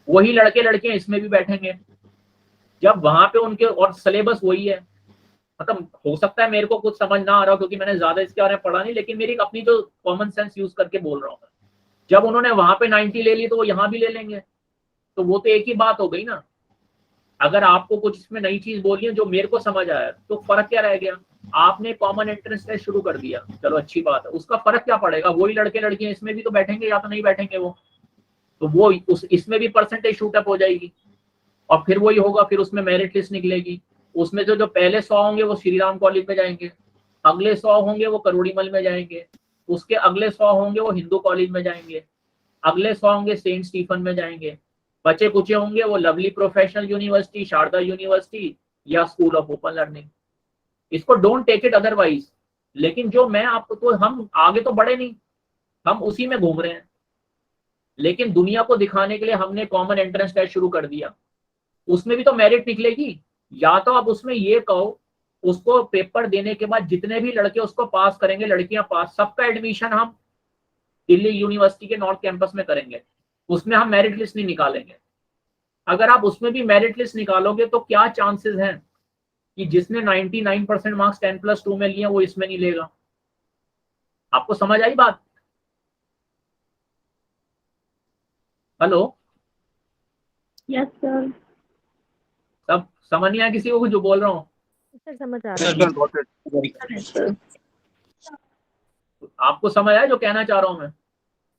वही लड़के इसमें भी बैठेंगे। जब वहां पे उनके और सिलेबस वही है, मतलब हो सकता है मेरे को कुछ समझ ना आ रहा हो क्योंकि मैंने ज्यादा इसके बारे में पढ़ा नहीं, लेकिन मेरी अपनी जो कॉमन सेंस यूज करके बोल रहा हूँ। जब उन्होंने वहां पे 90 ले ली तो वो यहाँ भी ले लेंगे, तो वो तो एक ही बात हो गई ना। अगर आपको कुछ इसमें नई चीज बोली है जो मेरे को समझ आया, तो फर्क क्या रह गया? आपने कॉमन एंट्रेंस टेस्ट शुरू कर दिया, चलो अच्छी बात है, उसका फर्क क्या पड़ेगा? वही लड़कियां इसमें भी तो बैठेंगे या तो नहीं बैठेंगे वो, तो वो इसमें भी परसेंटेज शूटअप हो जाएगी और फिर वही होगा, फिर उसमें मेरिट लिस्ट निकलेगी। उसमें जो पहले 100 होंगे वो श्रीराम कॉलेज में जाएंगे, अगले 100 होंगे वो करोड़ीमल में जाएंगे, उसके अगले 100 होंगे वो हिंदू कॉलेज में जाएंगे, अगले 100 होंगे सेंट स्टीफन में जाएंगे, बचे कुचे होंगे वो Lovely Professional University, Sharda university या स्कूल ऑफ ओपन लर्निंग। इसको डोंट टेक इट अदरवाइज। लेकिन जो मैं आपको, तो हम आगे तो बढ़े नहीं, हम उसी में घूम रहे हैं। लेकिन दुनिया को दिखाने के लिए हमने कॉमन एंट्रेंस टेस्ट शुरू कर दिया, उसमें भी तो मेरिट निकलेगी। या तो आप उसमें ये कहो, उसको पेपर देने के बाद जितने भी लड़के उसको पास करेंगे, लड़कियां पास, सबका एडमिशन हम दिल्ली यूनिवर्सिटी के नॉर्थ कैंपस में करेंगे, उसमें हम मेरिट लिस्ट नहीं निकालेंगे। अगर आप उसमें भी मेरिट लिस्ट निकालोगे तो क्या चांसेस हैं कि जिसने 99% मार्क्स 10+2 में लिए वो इसमें नहीं लेगा? आपको समझ आई बात? Hello, yes sir. सब समझ नहीं आया किसी को जो बोल रहा हूँ? सर समझ आ रहा है। आपको समझ आया जो कहना चाह रहा हूँ मैं?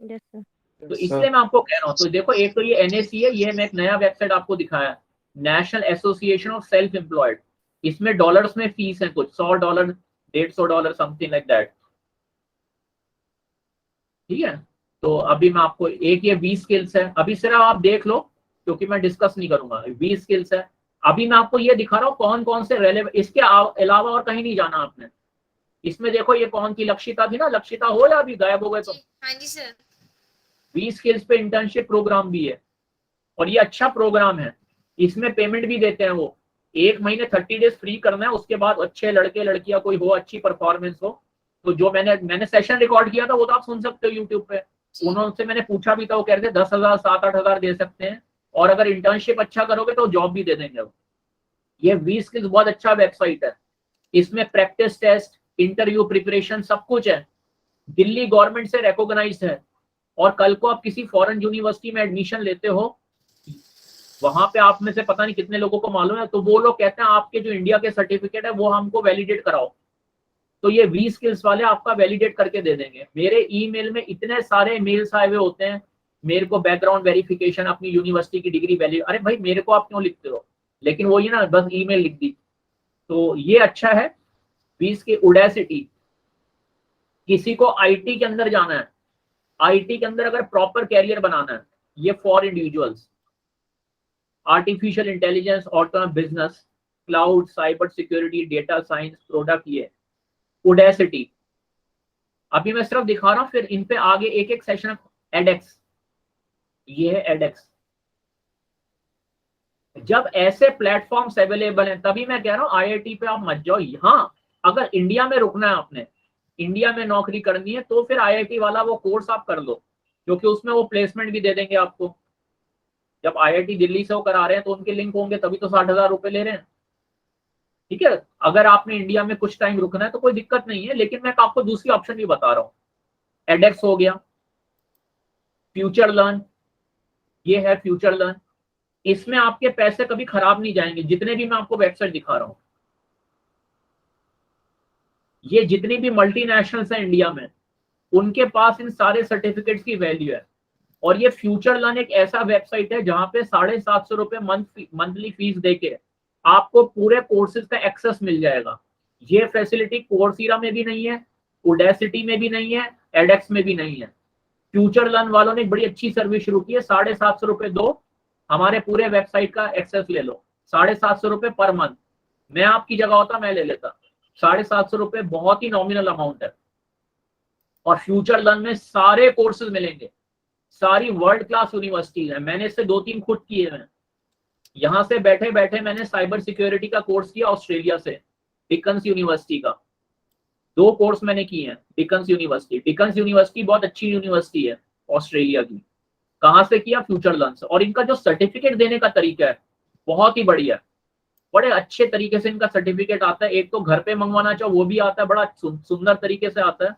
Yes sir. तो इसलिए मैं आपको कह रहा हूँ। तो देखो, एक तो ये NAC है, ये मैं एक नया वेबसाइट आपको दिखाया, national association of self employed. इसमें डॉलर्स में फीस है कुछ $100, $150, समथिंग लाइक दैट। ठीक है, तो अभी मैं आपको एक, ये 20 स्किल्स है, अभी सिर्फ आप देख लो क्योंकि मैं डिस्कस नहीं करूंगा। 20 स्किल्स है, अभी मैं आपको ये दिखा रहा हूँ कौन कौन से रेलेवेंट, इसके अलावा और कहीं नहीं जाना आपने। इसमें देखो, ये कौन की लक्षिता थी ना, लक्षिता हो या अभी गायब हो गए? तो हाँ जी सर। 20 स्किल्स पे इंटर्नशिप प्रोग्राम भी है और ये अच्छा प्रोग्राम है। इसमें पेमेंट भी देते हैं वो, 1 महीने 30 डेज फ्री करना है, उसके बाद अच्छे लड़के लड़कियां कोई हो, अच्छी परफॉर्मेंस हो, तो जो मैंने सेशन रिकॉर्ड किया था वो तो आप सुन सकते हो यूट्यूब पे। उन्होंने मैंने पूछा भी था, वो कह रहे थे 10,000 7-8 हज़ार दे सकते हैं, और अगर इंटर्नशिप अच्छा करोगे तो जॉब भी दे देंगे वो। ये 20 स्किल्स बहुत अच्छा वेबसाइट है, इसमें प्रैक्टिस टेस्ट, इंटरव्यू प्रिपरेशन सब कुछ है, दिल्ली गवर्नमेंट से रिकॉग्नाइज्ड है। और कल को आप किसी फॉरेन यूनिवर्सिटी में एडमिशन लेते हो, वहां पे आप में से पता नहीं कितने लोगों को मालूम है, तो वो लोग कहते हैं आपके जो इंडिया के सर्टिफिकेट है वो हमको वैलिडेट कराओ, तो ये 20 स्किल्स वाले आपका वैलिडेट करके दे देंगे। मेरे ईमेल में इतने सारे मेल्स आए हुए होते हैं, मेरे को बैकग्राउंड वेरिफिकेशन, अपनी यूनिवर्सिटी की डिग्री वैलिड, अरे भाई मेरे को आप क्यों लिखते हो? लेकिन वो ये ना, बस ईमेल लिख दी। तो ये अच्छा है 20 की Udacity। किसी को IT के अंदर जाना है, IT के अंदर अगर प्रॉपर कैरियर बनाना है, ये for individuals, artificial intelligence, autonomous business, cloud, cyber security, data science, product, ये Udacity। अभी मैं सिर्फ दिखा रहा हूँ, फिर इन पे आगे एक एक सेशन। edX, ये है edX। जब ऐसे प्लेटफॉर्म्स अवेलेबल हैं तभी मैं कह रहा हूँ IIT पे आप मत जाओ। हाँ, अगर इंडिया में रुकना है, आपने इंडिया में नौकरी करनी है, तो फिर IIT वाला वो कोर्स आप कर लो, क्योंकि उसमें वो प्लेसमेंट भी दे देंगे आपको। जब IIT दिल्ली से वो करा रहे हैं तो उनके लिंक होंगे, तभी तो 60,000 रुपए ले रहे हैं। ठीक है, अगर आपने इंडिया में कुछ टाइम रुकना है तो कोई दिक्कत नहीं है, लेकिन मैं आपको दूसरी ऑप्शन भी बता रहा हूँ। edX हो गया, फ्यूचर लर्न, ये है फ्यूचर लर्न। इसमें आपके पैसे कभी खराब नहीं जाएंगे, जितने भी मैं आपको वेबसाइट दिखा रहा हूँ। ये जितनी भी मल्टीनेशनल्स हैं इंडिया में, उनके पास इन सारे सर्टिफिकेट्स की वैल्यू है। और ये फ्यूचर लर्न एक ऐसा वेबसाइट है जहां पे 750 रुपए मंथली फीस देके आपको पूरे कोर्सेज का एक्सेस मिल जाएगा। ये फैसिलिटी कोर्सेरा में भी नहीं है, Udacity में भी नहीं है, edX में भी नहीं है। फ्यूचर लर्न वालों ने एक बड़ी अच्छी सर्विस शुरू की है, 750 रुपए दो, हमारे पूरे वेबसाइट का एक्सेस ले लो, 750 रुपए पर मंथ। मैं आपकी जगह होता मैं ले लेता, 750 रुपए बहुत ही नॉमिनल अमाउंट है। और फ्यूचर लर्न में सारे कोर्सेज मिलेंगे, सारी वर्ल्ड क्लास यूनिवर्सिटी है, मैंने इससे 2-3 खुद किए हैं। यहाँ से बैठे बैठे मैंने साइबर सिक्योरिटी का कोर्स किया ऑस्ट्रेलिया से, डिकन्स यूनिवर्सिटी का 2 कोर्स मैंने किए हैं। डिकन्स यूनिवर्सिटी बहुत अच्छी यूनिवर्सिटी है ऑस्ट्रेलिया की। कहाँ से किया? फ्यूचर लर्न से। और इनका जो सर्टिफिकेट देने का तरीका है बहुत ही बढ़िया, बड़े अच्छे तरीके से इनका सर्टिफिकेट आता है। एक तो घर पे मंगवाना चाहो वो भी आता है, बड़ा सुंदर तरीके से आता है।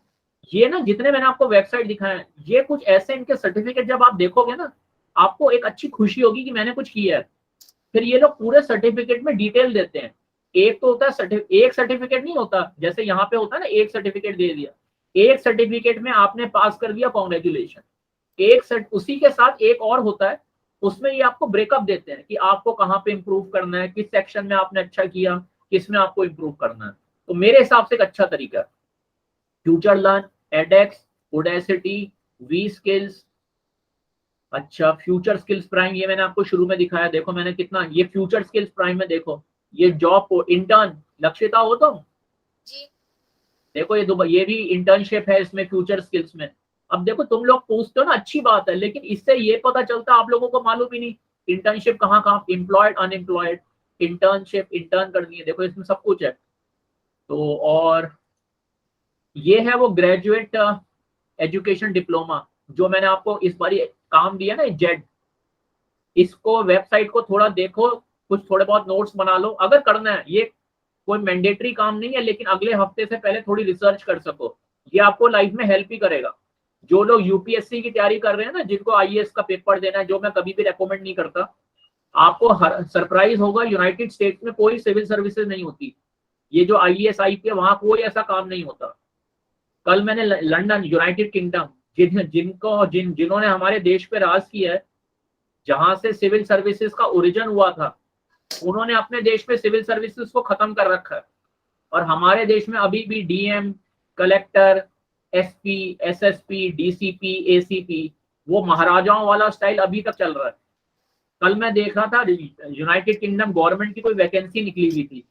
ये ना जितने मैंने आपको वेबसाइट दिखाए हैं, ये कुछ ऐसे इनके सर्टिफिकेट जब आप देखोगे ना, आपको एक अच्छी खुशी होगी कि मैंने कुछ किया है। फिर ये लोग पूरे सर्टिफिकेट में डिटेल देते हैं। एक तो होता है एक सर्टिफिकेट नहीं होता जैसे यहाँ पे होता है ना, एक सर्टिफिकेट दे दिया, एक सर्टिफिकेट में आपने पास कर दिया, कॉन्ग्रेचुलेशन। उसी के साथ एक और होता है, उसमें ये आपको ब्रेकअप देते हैं कि आपको कहाँ पे इंप्रूव करना है, किस सेक्शन में आपने अच्छा किया, किस में आपको इंप्रूव करना है। तो मेरे हिसाब से एक अच्छा तरीका है FutureLearn, edX, Udacity, V skills. अच्छा, फ्यूचर स्किल्स प्राइम, ये मैंने आपको शुरू में दिखाया, देखो मैंने कितना, ये फ्यूचर स्किल्स प्राइम में देखो, ये जॉब को इंटर्न, लक्षिता हो तुम जी देखो, ये भी इंटर्नशिप है इसमें फ्यूचर स्किल्स में। अब देखो तुम लोग पूछते हो ना, अच्छी बात है, लेकिन इससे ये पता चलता है आप लोगों को मालूम ही नहीं इंटर्नशिप कहाँ कहाँ, एम्प्लॉयड, अनएम्प्लॉयड, इंटर्नशिप, इंटर्न करनी है, देखो इसमें सब कुछ है। तो और ये है वो ग्रेजुएट एजुकेशन डिप्लोमा जो मैंने आपको इस बारी काम दिया ना, जेड, इसको वेबसाइट को थोड़ा देखो, कुछ थोड़े बहुत नोट्स बना लो अगर करना है। ये कोई मैंडेटरी काम नहीं है, लेकिन अगले हफ्ते से पहले थोड़ी रिसर्च कर सको, ये आपको लाइफ में हेल्प ही करेगा। जो लोग यूपीएससी की तैयारी कर रहे हैं ना, जिनको आईएएस का पेपर देना है, जो मैं कभी भी रेकमेंड नहीं करता, आपको सरप्राइज होगा, यूनाइटेड स्टेट्स में कोई सिविल सर्विसेज नहीं होती। ये जो आईएएस आईपीएस, वहां कोई ऐसा काम नहीं होता। कल मैंने लंदन, यूनाइटेड किंगडम, जिन्होंने हमारे देश पे राज किया है, जहां से सिविल सर्विसेज का ओरिजिन हुआ था, उन्होंने अपने देश में सिविल सर्विसेज को खत्म कर रखा है। और हमारे देश में अभी भी DM, collector, SP, SSP, DCP, ACP, वो महाराजाओं वाला स्टाइल अभी तक चल रहा है। कल मैं देख रहा था, यूनाइटेड किंगडम गवर्नमेंट की कोई वैकेंसी निकली हुई थी,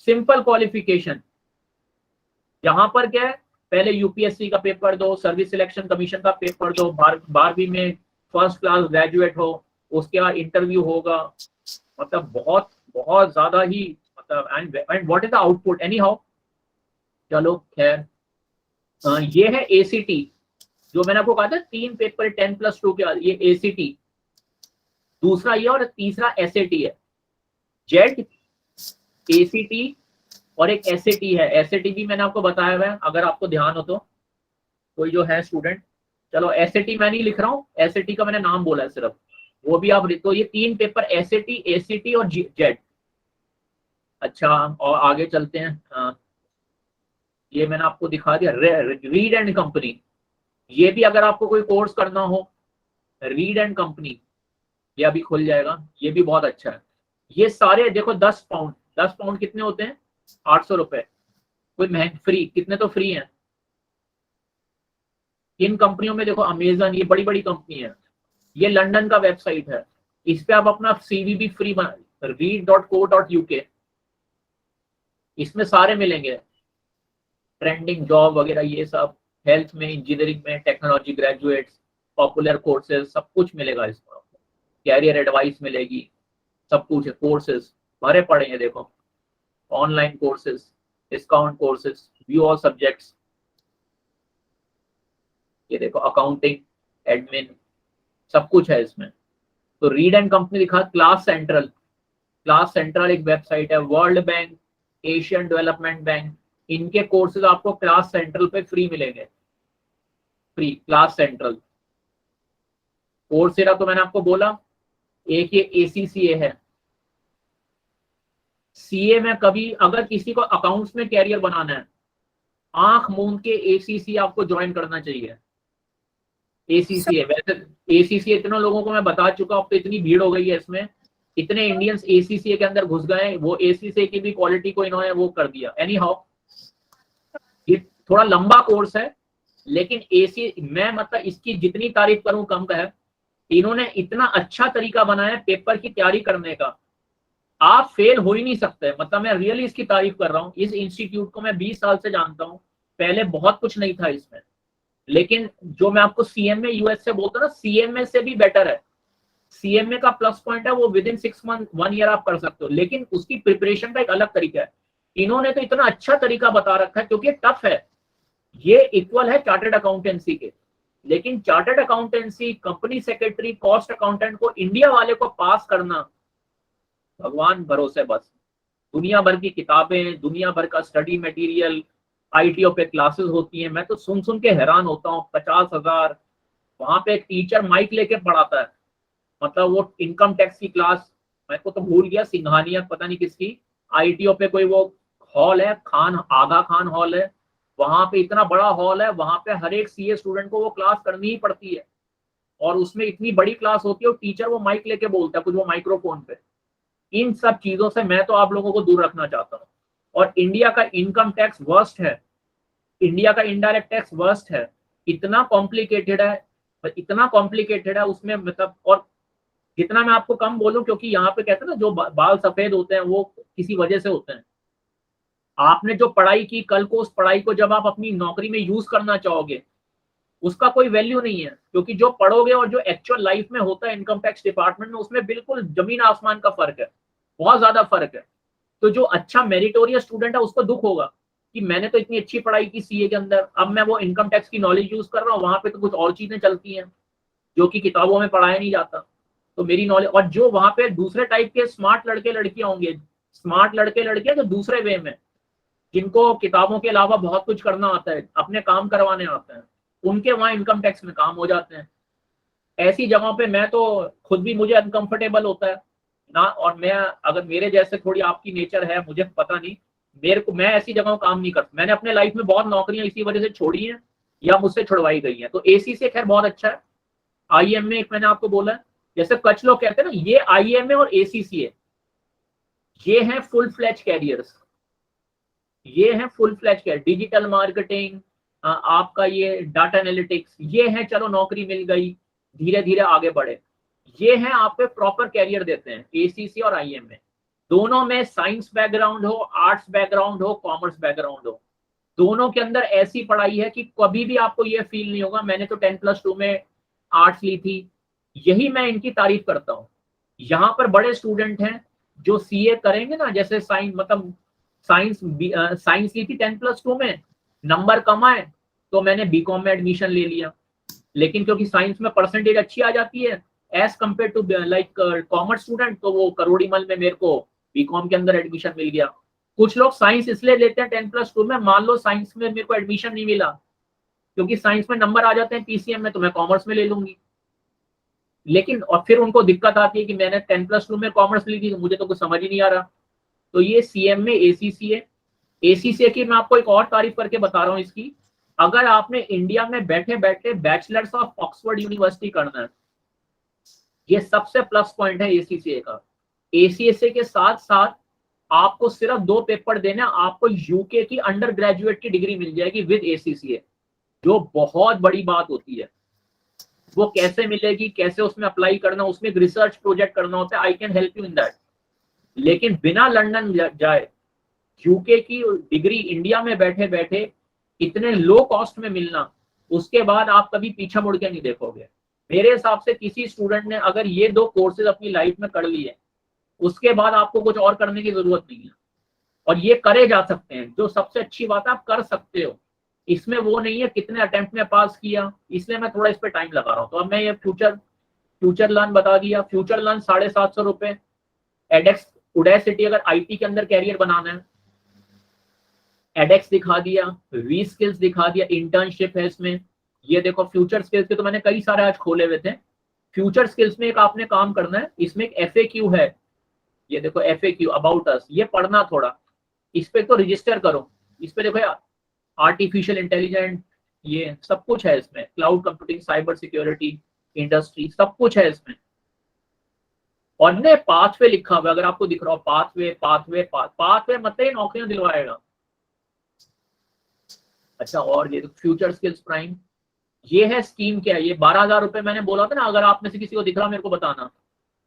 सिंपल क्वालिफिकेशन, जहां पर क्या है, पहले यूपीएससी का पेपर दो, सर्विस सिलेक्शन कमीशन का पेपर दो, 12वीं में फर्स्ट क्लास ग्रेजुएट हो, उसके बाद इंटरव्यू होगा। मतलब बहुत बहुत ज्यादा ही, मतलब and what is the output any how. चलो खैर, ये है एसीटी, जो मैंने आपको कहा था 3 पेपर 10+2 के बाद, ये एसीटी दूसरा ये, और तीसरा एसएटी है। जेड, एसीटी और एक एसएटी है। एसएटी भी मैंने आपको बताया हुआ है, अगर आपको ध्यान हो तो, कोई जो है स्टूडेंट, चलो एसएटी मैं नहीं लिख रहा हूँ, एसएटी का मैंने नाम बोला है सिर्फ, वो भी आप, तो ये 3 पेपर एसएटी, एसीटी और जेड। अच्छा, और आगे चलते हैं। ये मैंने आपको दिखा दिया, रीड एंड कंपनी, ये भी अगर आपको कोई कोर्स करना हो, रीड एंड कंपनी, ये अभी खुल जाएगा, ये भी बहुत अच्छा है। ये सारे देखो 10 पाउंड कितने होते हैं? 800 रुपए। कोई महंग, फ्री, कितने तो फ्री हैं इन कंपनियों में। देखो अमेजन, ये बड़ी बड़ी कंपनी है। ये लंदन का वेबसाइट है, इस पे आप अपना सीवी भी फ्री बना, read.co.uk, इसमें सारे मिलेंगे, ट्रेंडिंग जॉब वगैरह, ये सब, हेल्थ में, इंजीनियरिंग में, टेक्नोलॉजी ग्रेजुएट्स, पॉपुलर कोर्सेज, सब कुछ मिलेगा इसमें आपको, कैरियर एडवाइस मिलेगी, सब कुछ है। कोर्सेज भरे पड़े हैं, देखो online courses, discount courses, view all subjects, ये देखो अकाउंटिंग, एडमिन, सब कुछ है इसमें। तो रीड एंड कंपनी दिखा। क्लास सेंट्रल एक वेबसाइट है, world bank, Asian development bank, इनके कोर्सेज आपको क्लास सेंट्रल पे फ्री मिलेंगे, फ्री। क्लास सेंट्रल, कोर्सेरा तो मैंने आपको बोला, एक ये एसीसीए है। सीए में कभी अगर किसी को अकाउंट्स में कैरियर बनाना है, आंख मूंद के एसीसीए आपको ज्वाइन करना चाहिए। एसीसीए, वैसे एसीसीए इतने लोगों को मैं बता चुका हूं, अब तो इतनी भीड़ हो गई है इसमें, इतने इंडियंस एसीसीए के अंदर घुस गए, वो एसीसीए की भी क्वालिटी को इन्होंने वो कर दिया। एनी हाउ, ये थोड़ा लंबा कोर्स है, लेकिन एसी मैं मतलब इसकी जितनी तारीफ करूं कम है। इन्होंने इतना अच्छा तरीका बनाया पेपर की तैयारी करने का, आप फेल हो ही नहीं सकते। मतलब मैं रियली इसकी तारीफ कर रहा हूँ। इस इंस्टीट्यूट को मैं 20 साल से जानता हूँ, पहले बहुत कुछ नहीं था इसमें, लेकिन जो मैं आपको सीएमए यूएस से बोलता हूँ ना, सीएमए से भी बेटर है। सीएमए का प्लस पॉइंट है वो विद इन 6 मंथ 1 ईयर आप कर सकते हो, लेकिन उसकी प्रिपरेशन का एक अलग तरीका है। इन्होंने तो इतना अच्छा तरीका बता रखा है, क्योंकि टफ है, ये इक्वल है चार्टर्ड अकाउंटेंसी के। लेकिन chartered accountancy, company secretary, cost accountant को इंडिया वाले को पास करना भगवान भरोसे बस। दुनिया भर की किताबें, दुनिया भर का स्टडी मटेरियल, आईटीओ पे क्लासेस होती हैं। मैं तो सुन सुन के हैरान होता हूँ। 50,000 वहां पे एक टीचर माइक लेके पढ़ाता है। मतलब वो इनकम टैक्स की क्लास, मैं को तो भूल गया, सिंघानिया पता नहीं किसकी, आईटीओ पे कोई वो हॉल है, खान आगा खान हॉल है, वहां पे इतना बड़ा हॉल है, वहां पे हर एक सीए स्टूडेंट को वो क्लास करनी ही पड़ती है। और उसमें इतनी बड़ी क्लास होती है और टीचर वो माइक लेके बोलता है कुछ, वो माइक्रोफोन पे। इन सब चीजों से मैं तो आप लोगों को दूर रखना चाहता हूँ। और इंडिया का इनकम टैक्स वर्स्ट है, इंडिया का इनडायरेक्ट टैक्स वर्स्ट है, इतना कॉम्प्लिकेटेड है, इतना कॉम्प्लिकेटेड है उसमें। मतलब और जितना मैं आपको कम बोलूं, क्योंकि यहाँ पे कहते हैं ना जो बाल सफेद होते हैं वो किसी वजह से होते हैं। आपने जो पढ़ाई की, कल को उस पढ़ाई को जब आप अपनी नौकरी में यूज करना चाहोगे, उसका कोई वैल्यू नहीं है। क्योंकि जो पढ़ोगे और जो एक्चुअल लाइफ में होता है इनकम टैक्स डिपार्टमेंट में, उसमें बिल्कुल जमीन आसमान का फर्क है, बहुत ज्यादा फर्क है। तो जो अच्छा मेरिटोरियस स्टूडेंट है उसको दुख होगा कि मैंने तो इतनी अच्छी पढ़ाई की सीए के अंदर, अब मैं वो इनकम टैक्स की नॉलेज यूज कर रहा हूँ, वहां पे तो कुछ और चीजें चलती हैं जो कि किताबों में पढ़ाया नहीं जाता। तो मेरी नॉलेज, और जो वहां पे दूसरे टाइप के स्मार्ट लड़के लड़कियां होंगे, स्मार्ट लड़के लड़कियां जो दूसरे वे में, जिनको किताबों के अलावा बहुत कुछ करना आता है, अपने काम करवाने आते हैं, उनके वहां इनकम टैक्स में काम हो जाते हैं। ऐसी जगहों पे मैं तो खुद भी, मुझे अनकंफर्टेबल होता है ना। और मैं, अगर मेरे जैसे थोड़ी आपकी नेचर है मुझे पता नहीं, मेरे को, मैं ऐसी जगहों काम नहीं करता। मैंने अपने लाइफ में बहुत नौकरियां इसी वजह से छोड़ी हैं या मुझसे छुड़वाई गई हैं। तो एसी से खैर बहुत अच्छा है। आईएमए एक मैंने आपको बोला है, जैसे कुछ लोग कहते हैं ना ये आईएमए और एसीसीए ये हैं फुल फ्लैज कैरियर्स, ये हैं full fledged career. Digital marketing, आपका ये डाटा एनालिटिक्स, ये है चलो नौकरी मिल गई, धीरे धीरे आगे बढ़े। ये है आपको प्रॉपर कैरियर देते हैं एसीसी और आईएमए। दोनों में साइंस बैकग्राउंड हो, आर्ट्स बैकग्राउंड हो, कॉमर्स बैकग्राउंड हो, दोनों के अंदर ऐसी पढ़ाई है कि कभी भी आपको ये फील नहीं होगा मैंने तो 10+2 में आर्ट्स ली थी। यही मैं इनकी तारीफ करता हूँ। यहाँ पर बड़े स्टूडेंट हैं जो सीए करेंगे ना, जैसे साइंस, मतलब साइंस ली थी 10+2 में, नंबर कम आए तो मैंने बीकॉम में एडमिशन ले लिया। लेकिन क्योंकि साइंस में परसेंटेज अच्छी आ जाती है as compare to like commerce student, तो वो करोड़ीमल में मेरे को बीकॉम के अंदर एडमिशन मिल गया। कुछ लोग साइंस इसलिए लेते हैं 10+2 में, मान लो साइंस में मेरे को एडमिशन नहीं मिला क्योंकि साइंस में नंबर आ जाते हैं पीसीएम में, तो मैं कॉमर्स में ले लूंगी। लेकिन और फिर उनको दिक्कत आती है कि मैंने 10+2 में कॉमर्स ली थी तो मुझे तो कुछ समझ ही नहीं आ रहा। तो ये सीएम में एसीसीए, एसीसीए की मैं आपको एक और तारीफ करके बता रहा हूँ इसकी। अगर आपने इंडिया में बैठे बैठे बैचलर्स ऑफ ऑक्सफोर्ड यूनिवर्सिटी करना है, ये सबसे प्लस पॉइंट है एसीसीए का। एसीएसए के साथ साथ आपको सिर्फ 2 पेपर देने, आपको यूके की अंडर ग्रेजुएट की डिग्री मिल जाएगी विद एसीसीए, जो बहुत बड़ी बात होती है। वो कैसे मिलेगी, कैसे उसमें अप्लाई करना, उसमें एक रिसर्च प्रोजेक्ट करना होता है, I can help you in that. लेकिन बिना लंदन जाए यूके की डिग्री इंडिया में बैठे बैठे इतने लो कॉस्ट में मिलना, उसके बाद आप कभी पीछे मुड़ के नहीं देखोगे। मेरे हिसाब से किसी स्टूडेंट ने अगर ये 2 कोर्सेज अपनी लाइफ में कर लिए, उसके बाद आपको कुछ और करने की जरूरत नहीं है। और ये करे जा सकते हैं, जो सबसे अच्छी बात है आप कर सकते हो। इसमें वो नहीं है कितने अटेम्प्ट में पास किया, इसलिए मैं थोड़ा इस पे टाइम लगा रहा हूँ। तो अब मैं ये फ्यूचर लर्न बता दिया। फ्यूचर लर्न 750 रुपए। एडेक्स उडेसिटी, अगर आईटी के अंदर कैरियर बनाना है, एडेक्स दिखा दिया, वी स्किल्स दिखा दिया, इंटर्नशिप है इसमें। ये देखो फ्यूचर स्किल्स के तो मैंने कई सारे आज खोले हुए थे। फ्यूचर स्किल्स में एक आपने काम करना है, इसमें एक एफएक्यू है, ये देखो एफएक्यू अबाउट अस, ये पढ़ना थोड़ा, इस पे तो रजिस्टर करो। इस पे देखो आर्टिफिशियल इंटेलिजेंस, ये सब कुछ है इसमें, cloud computing, cyber security, industry, सब कुछ है इसमें। और ने पाथवे लिखा हुआ, अगर आपको दिख रहा हो पाथवे, पाथवे मतलब ये नौकरियां दिलवाएगा। अच्छा, और ये फ्यूचर स्किल्स प्राइम, ये है स्कीम क्या है, ये 12,000 रुपए मैंने बोला था ना, अगर आप में से किसी को दिख रहा मेरे को बताना।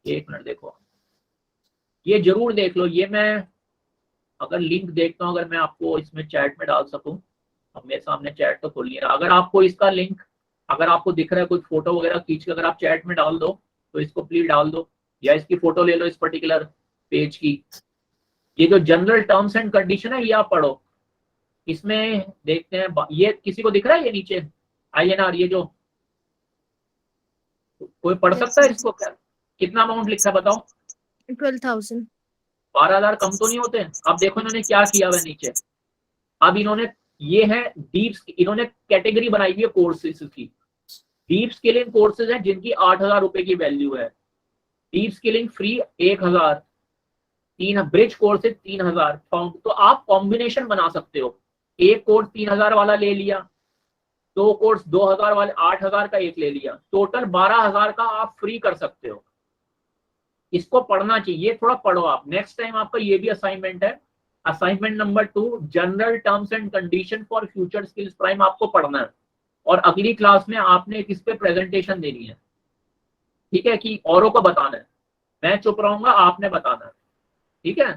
एक मिनट देखो, ये जरूर देख लो, ये मैं अगर लिंक देखता हूँ, अगर मैं आपको इसमें चैट में डाल सकूं, अब मेरे सामने चैट तो खुल नहीं रहा, अगर आपको इसका लिंक अगर आपको दिख रहा है कुछ फोटो वगैरह खींच के अगर आप चैट में डाल दो तो इसको प्लीज डाल दो, या इसकी फोटो ले लो इस पर्टिकुलर पेज की। ये जो जनरल टर्म्स एंड कंडीशन है ये आप पढ़ो, इसमें देखते हैं ये किसी को दिख रहा है ये नीचे INR, ये जो कोई पढ़ सकता है इसको, क्या कितना अमाउंट लिखा है बताओ? 12,000। 12,000 कम तो नहीं होते? अब देखो इन्होंने क्या किया हुआ नीचे, अब इन्होंने ये है डीप, इन्होंने कैटेगरी बनाई हुई है कोर्सेज की। डीप स्किलिंग कोर्सेज है जिनकी 8,000 रुपए की वैल्यू है, deep skilling free 1,000, 3 bridge courses 3,000 found. तो आप कॉम्बिनेशन बना सकते हो, एक कोर्स 3,000 वाला ले लिया, 2 कोर्स 2,000 वाले 8,000 का एक ले लिया, टोटल 12,000 का आप फ्री कर सकते हो। इसको पढ़ना चाहिए, थोड़ा पढ़ो आप, नेक्स्ट टाइम आपका ये भी असाइनमेंट है, assignment number 2 general terms and condition for future skills prime आपको पढ़ना है, और अगली क्लास में आपने किस पे प्रेजेंटेशन देनी है, ठीक है, कि औरों को बताना है, मैं चुप रहूंगा आपने बताना है, ठीक है।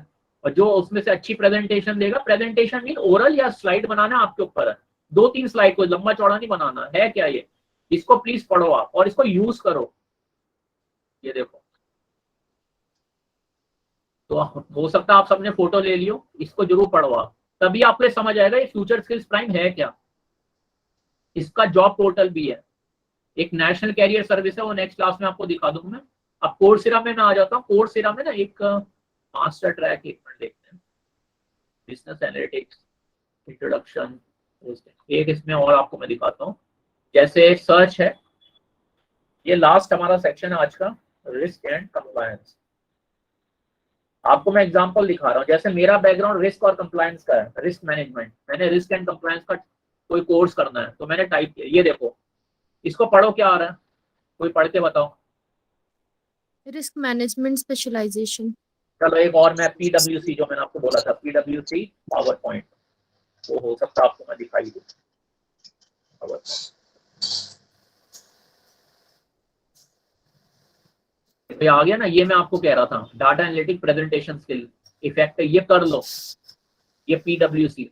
और जो उसमें से अच्छी प्रेजेंटेशन देगा, प्रेजेंटेशन मीन ओरल या स्लाइड बनाना आपके ऊपर है, 2-3 स्लाइड को लंबा चौड़ा नहीं बनाना है क्या ये। इसको प्लीज पढ़ो आप और इसको यूज करो। ये देखो, तो हो सकता है आप सबने फोटो ले लियो, इसको जरूर पढ़ो आप, तभी आपको समझ आएगा ये फ्यूचर स्किल्स प्राइम है क्या। इसका जॉब पोर्टल भी है, एक नेशनल कैरियर सर्विस है, वो नेक्स्ट क्लास में आपको दिखा दूंगा मैं। अब कोर्सेरा में मैं आ जाता हूँ, कोर्सेरा में ना एक मास्टर ट्रैक, एक मिनट देखते हैं, बिजनेस एनालिटिक्स इंट्रोडक्शन, एक इसमें और आपको मैं दिखाता हूँ, जैसे सर्च है, ये लास्ट हमारा सेक्शन है आज का, रिस्क एंड कंप्लायंस। आपको मैं एग्जांपल दिखा रहा हूँ, जैसे मेरा बैकग्राउंड रिस्क और कंप्लायंस का है, रिस्क मैनेजमेंट, मैंने रिस्क एंड कंप्लायंस का कोई कोर्स करना है तो मैंने टाइप किया, ये देखो, इसको पढ़ो क्या आ रहा है, कोई पढ़ के बताओ। Risk management specialisation. चलो एक और, मैं PwC जो मैंने आपको बोला था, PwC पावर पॉइंट, वो हो सकता है आपको मैं दिखाई दूं। तो आ गया ना, ये मैं आपको कह रहा था, data analytic presentation skill effect, ये कर लो, ये PwC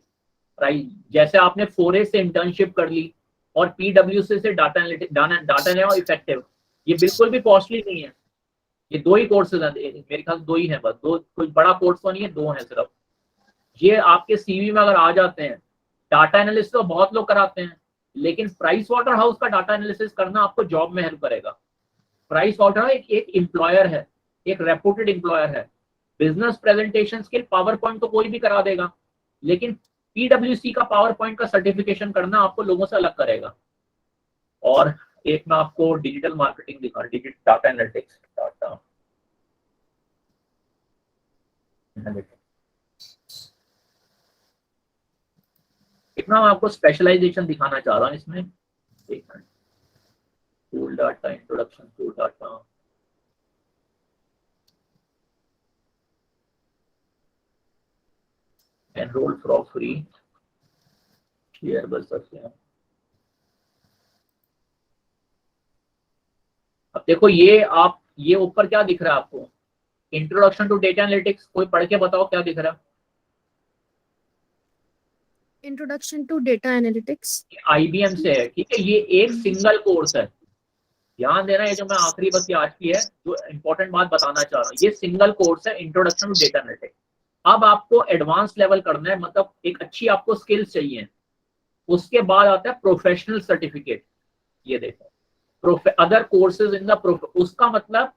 राइट। जैसे आपने 4A से इंटर्नशिप कर ली और PwC से डाटा एनालिटिक, डाटा इफेक्टिव, ये बिल्कुल भी कॉस्टली नहीं है, ये 2 ही कोर्सेज हैं मेरे ख्याल, 2 ही हैं बस, 2, कोई बड़ा कोर्स तो नहीं है, 2 हैं सिर्फ। ये आपके CV में अगर आ जाते हैं, डाटा एनालिसिस तो बहुत लोग कराते हैं, लेकिन प्राइस वाटर हाउस का डाटा एनालिसिस करना आपको जॉब में हेल्प करेगा। प्राइस वाटर एक एम्प्लॉयर है, एक रेपुटेड एम्प्लॉयर है। Business presentation skill power point तो कोई भी करा देगा, लेकिन PwC का पावर पॉइंट का सर्टिफिकेशन करना आपको लोगों से अलग करेगा। और एक मैं आपको डिजिटल मार्केटिंग दिखा, डिजिटल डाटा एनालिटिक्स, डाटा इतना मैं आपको स्पेशलाइजेशन दिखाना चाह रहा हूँ इसमें। एक minute, tool data introduction, tool data, enrol for free, share बस सकते हैं। अब देखो ये आप, ये ऊपर क्या दिख रहा है आपको, इंट्रोडक्शन टू डेटा एनालिटिक्स, कोई पढ़ के बताओ क्या दिख रहा है? Introduction to data analytics IBM से है, ठीक है, ये एक सिंगल कोर्स है, ध्यान देना, ये जो मैं आखिरी बस ये आज की है जो इंपॉर्टेंट बात बताना चाह रहा हूँ, ये सिंगल कोर्स है, इंट्रोडक्शन टू डेटा एनालिटिक्स। अब आपको एडवांस लेवल करना है, मतलब एक अच्छी आपको स्किल्स चाहिए, उसके बाद आता है प्रोफेशनल सर्टिफिकेट। ये देखो, अदर कोर्सेज इन द, उसका मतलब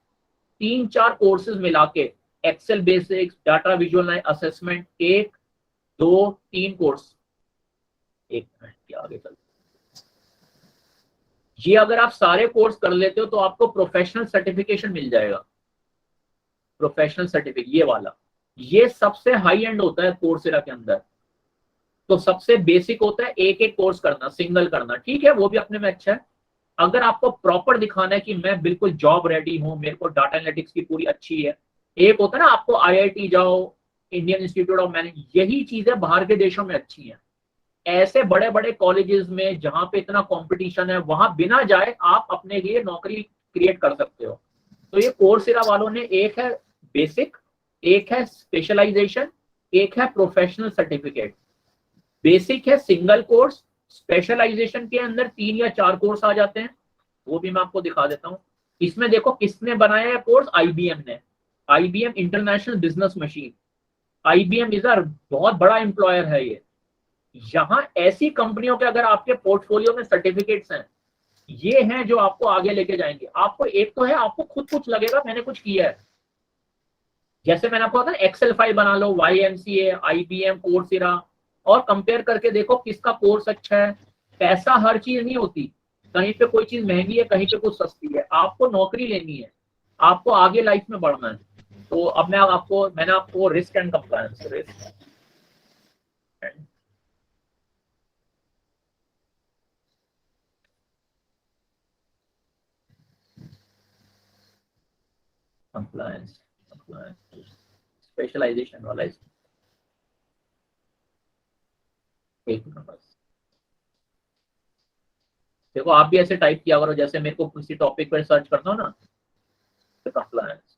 3-4 कोर्सेज मिला के, excel basics, data visual assessment, 1, 2, 3 course. एक मिनट आगे चलते, ये अगर आप सारे कोर्स कर लेते हो तो आपको प्रोफेशनल सर्टिफिकेशन मिल जाएगा। प्रोफेशनल सर्टिफिकेट ये वाला, ये सबसे हाई एंड होता है कोर्सेरा के अंदर। तो सबसे बेसिक होता है एक कोर्स करना, सिंगल करना, ठीक है, वो भी अपने में अच्छा है। अगर आपको प्रॉपर दिखाना है कि मैं बिल्कुल जॉब रेडी हूं, मेरे को डाटा एनालिटिक्स की पूरी अच्छी है, एक होता है ना आपको IIT जाओ, इंडियन इंस्टीट्यूट ऑफ मैनेजमेंट, यही चीजें बाहर के देशों में अच्छी हैं, ऐसे बड़े बड़े कॉलेजेस में जहां पे इतना कंपटीशन है, वहां बिना जाए आप अपने लिए नौकरी क्रिएट कर सकते हो। तो ये कोर्सेरा वालों ने, एक है बेसिक, एक है स्पेशलाइजेशन, एक है प्रोफेशनल सर्टिफिकेट। बेसिक है सिंगल कोर्स, स्पेशलाइजेशन के अंदर 3 या 4 कोर्स आ जाते हैं, वो भी मैं आपको दिखा देता हूँ। इसमें देखो किसने बनाया है कोर्स, आईबीएम ने, IBM international business machine. IBM is a बहुत बड़ा एम्प्लॉयर है ये। यहाँ ऐसी कंपनियों के अगर आपके पोर्टफोलियो में सर्टिफिकेट्स हैं, ये हैं जो आपको आगे लेके जाएंगे। आपको एक तो है, आपको खुद कुछ लगेगा मैंने कुछ किया है, जैसे मैंने आपको बताया एक्सेल फाइल बना लो, YMCA, IBM, कोर्सेरा, और कंपेयर करके देखो किसका कोर्स अच्छा है। पैसा हर चीज नहीं होती, कहीं पे कोई चीज महंगी है, कहीं पे कुछ सस्ती है। आपको नौकरी लेनी है, आपको आगे लाइफ में बढ़ना है। तो अब मैंने आपको risk and compliance, risk and compliance specialisation वाला एक मिनट बस। देखो आप भी ऐसे टाइप किया करो, जैसे मेरे को किसी टॉपिक पर सर्च करना हो ना, तो कंप्लायंस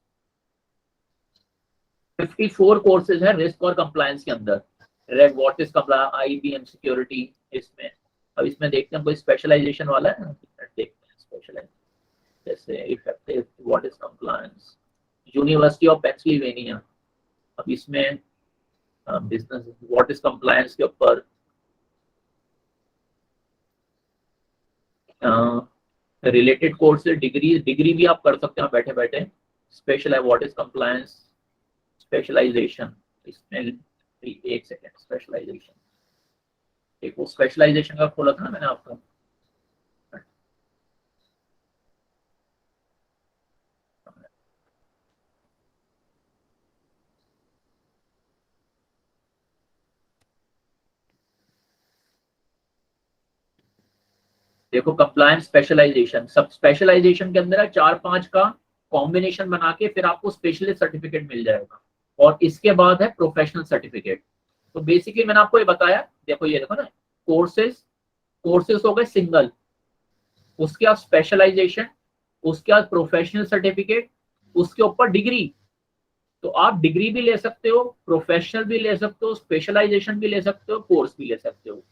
54 कोर्सेज है रिस्क और कंप्लायंस के अंदर। रेग what is compliance, IBM security इसमें। अब इसमें देखते हैं कोई स्पेशलाइजेशन वाला है, देखते हैं स्पेशलाइजेशन, जैसे effective what is compliance, university of Pennsylvania. अब इसमें बिजनेस व्हाट इज कंप्लायंस के ऊपर रिलेटेड कोर्स, डिग्री भी आप कर सकते हैं बैठे बैठे। स्पेशल है व्हाट इज कंप्लायंस, स्पेशलाइजेशन, इसमें एक सेकेंड, स्पेशलाइजेशन, एक वो स्पेशलाइजेशन का खोला था ना मैंने आपको। देखो कंप्लायंस स्पेशलाइजेशन, सब स्पेशलाइजेशन के अंदर है 4-5 का कॉम्बिनेशन बना के फिर आपको स्पेशलिस्ट सर्टिफिकेट मिल जाएगा, और इसके बाद है प्रोफेशनल सर्टिफिकेट। तो बेसिकली मैंने आपको ये बताया, देखो ये देखो ना, कोर्सेज हो गए सिंगल, उसके बाद स्पेशलाइजेशन, उसके बाद प्रोफेशनल सर्टिफिकेट, उसके ऊपर डिग्री। तो आप डिग्री भी ले सकते हो, प्रोफेशनल भी ले सकते हो, स्पेशलाइजेशन भी ले सकते हो, कोर्स भी ले सकते हो।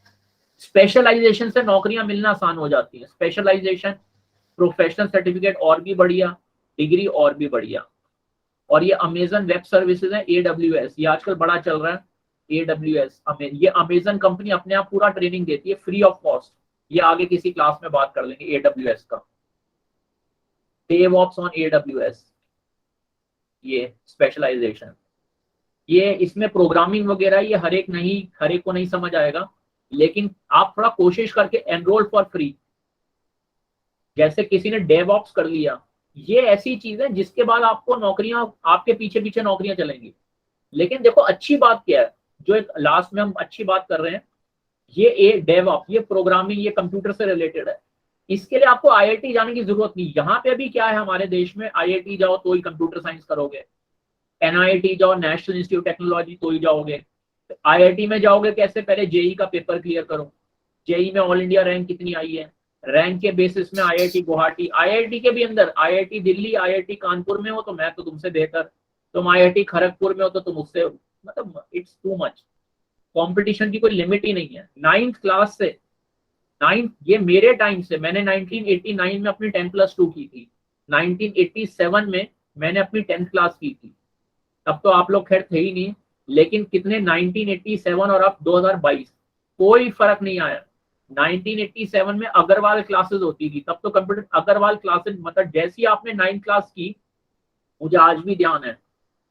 स्पेशलाइजेशन से नौकरियां मिलना आसान हो जाती है। स्पेशलाइजेशन, प्रोफेशनल सर्टिफिकेट और भी बढ़िया, डिग्री और भी बढ़िया। और ये अमेजन वेब सर्विसेज है, AWS, ये आजकल बड़ा चल रहा है। AWS, ये अमेजन कंपनी अपने आप पूरा ट्रेनिंग देती है फ्री ऑफ कॉस्ट। ये आगे किसी क्लास में बात कर लेंगे AWS का। DevOps ऑन AWS, ये स्पेशलाइजेशन, ये इसमें प्रोग्रामिंग वगैरह ये हर एक को नहीं समझ आएगा, लेकिन आप थोड़ा कोशिश करके एनरोल फॉर फ्री। जैसे किसी ने DevOps कर लिया, ये ऐसी चीज है जिसके बाद आपको नौकरियां, आपके पीछे पीछे नौकरियां चलेंगी। लेकिन देखो अच्छी बात क्या है, जो एक लास्ट में हम अच्छी बात कर रहे हैं, ये DevOps, ये प्रोग्रामिंग, ये कंप्यूटर से रिलेटेड है। इसके लिए आपको IIT जाने की जरूरत नहीं। यहाँ पे अभी क्या है हमारे देश में, IIT जाओ तो ही कंप्यूटर साइंस करोगे, NIT जाओ, नेशनल इंस्टीट्यूट टेक्नोलॉजी, तो ही जाओगे। IIT में जाओगे कैसे, पहले JEE का पेपर क्लियर करो। JEE में ऑल इंडिया रैंक कितनी आई है, रैंक के बेसिस में IIT गुवाहाटी, IIT के भी अंदर IIT दिल्ली, IIT कानपुर में हो तो मैं तो तुमसे बेहतर, तुम IIT खड़गपुर में हो तो तुम उससे, मतलब इट्स टू मच। कंपटीशन की कोई लिमिट ही नहीं है। 9th क्लास से, ये मेरे टाइम से, मैंने 1989 में अपनी 10+2 की थी, 1987 में मैंने अपनी 10th क्लास की थी। तब तो आप लोग खैर थे ही नहीं, लेकिन कितने 1987 और अब 2022 कोई फर्क नहीं आया। 1987 में अग्रवाल क्लासेस होती थी, तब तो कंप्यूटर अग्रवाल क्लासेस, मतलब जैसी आपने 9th क्लास की, मुझे आज भी ध्यान है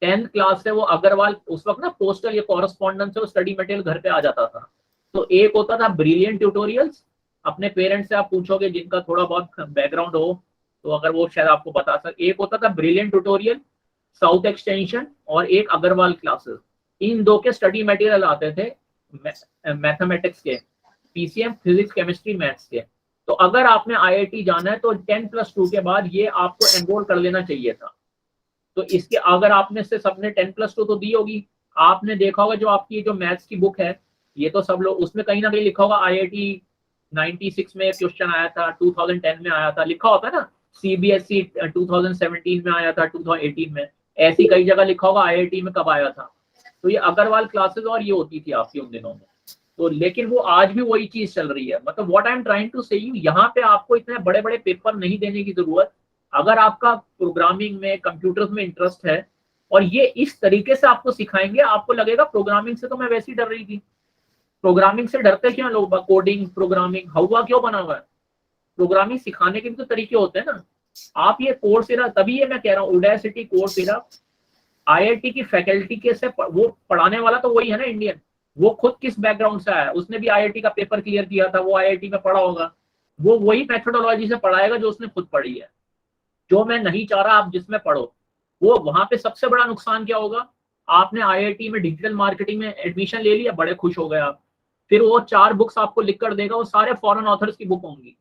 10th क्लास से वो अग्रवाल, उस वक्त ना पोस्टल या कॉरेस्पॉन्डेंस से वो स्टडी मटेरियल घर पे आ जाता था। तो एक होता था ब्रिलियंट ट्यूटोरियल्स, अपने पेरेंट्स से आप पूछोगे जिनका थोड़ा बहुत बैकग्राउंड हो तो अगर वो शायद आपको बता सके। एक होता था ब्रिलियंट ट्यूटोरियल, साउथ एक्सटेंशन, और एक अग्रवाल क्लासेस। इन दो के स्टडी मटेरियल आते थे मैथमेटिक्स के, PCM फिजिक्स केमिस्ट्री मैथ्स के। तो अगर आपने IIT जाना है तो 10+2 के बाद ये आपको एनरोल कर लेना चाहिए था। तो इसके अगर आपने से सबने 10+2 तो दी होगी, आपने देखा होगा जो आपकी जो मैथ्स की बुक है ये तो सब लोग, उसमें कहीं ना कहीं लिखा होगा IIT 96 में क्वेश्चन आया था, 2010 में आया था, लिखा होता है ना, CBSE 2017 में आया था, 2018 में, ऐसी कई जगह लिखा होगा IIT में कब आया था। तो ये अग्रवाल क्लासेस और ये होती थी आपकी उन दिनों में। तो लेकिन वो आज भी वही चीज चल रही है। मतलब what I am trying to say you, यहाँ पे आपको इतने बड़े बड़े पेपर नहीं देने की जरूरत। अगर आपका प्रोग्रामिंग में, कंप्यूटर्स में इंटरेस्ट है और ये इस तरीके से आपको सिखाएंगे, आपको लगेगा प्रोग्रामिंग से तो मैं वैसे ही डर रही थी। प्रोग्रामिंग से डरते क्यों लोग? कोडिंग, प्रोग्रामिंग हवा क्यों बना हुआ है? प्रोग्रामिंग सिखाने के भी तो तरीके होते हैं ना। आप ये कोर्सेरा, तभी ये मैं कह रहा हूँ Udacity, कोर्सेरा, IIT की फैकल्टी के से वो पढ़ाने वाला तो वही है ना इंडियन। वो खुद किस बैकग्राउंड से आया, उसने भी IIT का पेपर क्लियर किया था, वो IIT में पढ़ा होगा, वो वही मेथोडोलॉजी से पढ़ाएगा जो उसने खुद पढ़ी है। जो मैं नहीं चाह रहा आप जिसमें पढ़ो, वो वहां पे सबसे बड़ा नुकसान क्या होगा? आपने IIT में डिजिटल मार्केटिंग में एडमिशन ले लिया, बड़े खुश हो गए आप, फिर वो 4 बुक्स आपको लिख कर देगा, वो सारे फॉरेन ऑथर्स की बुक होंगी,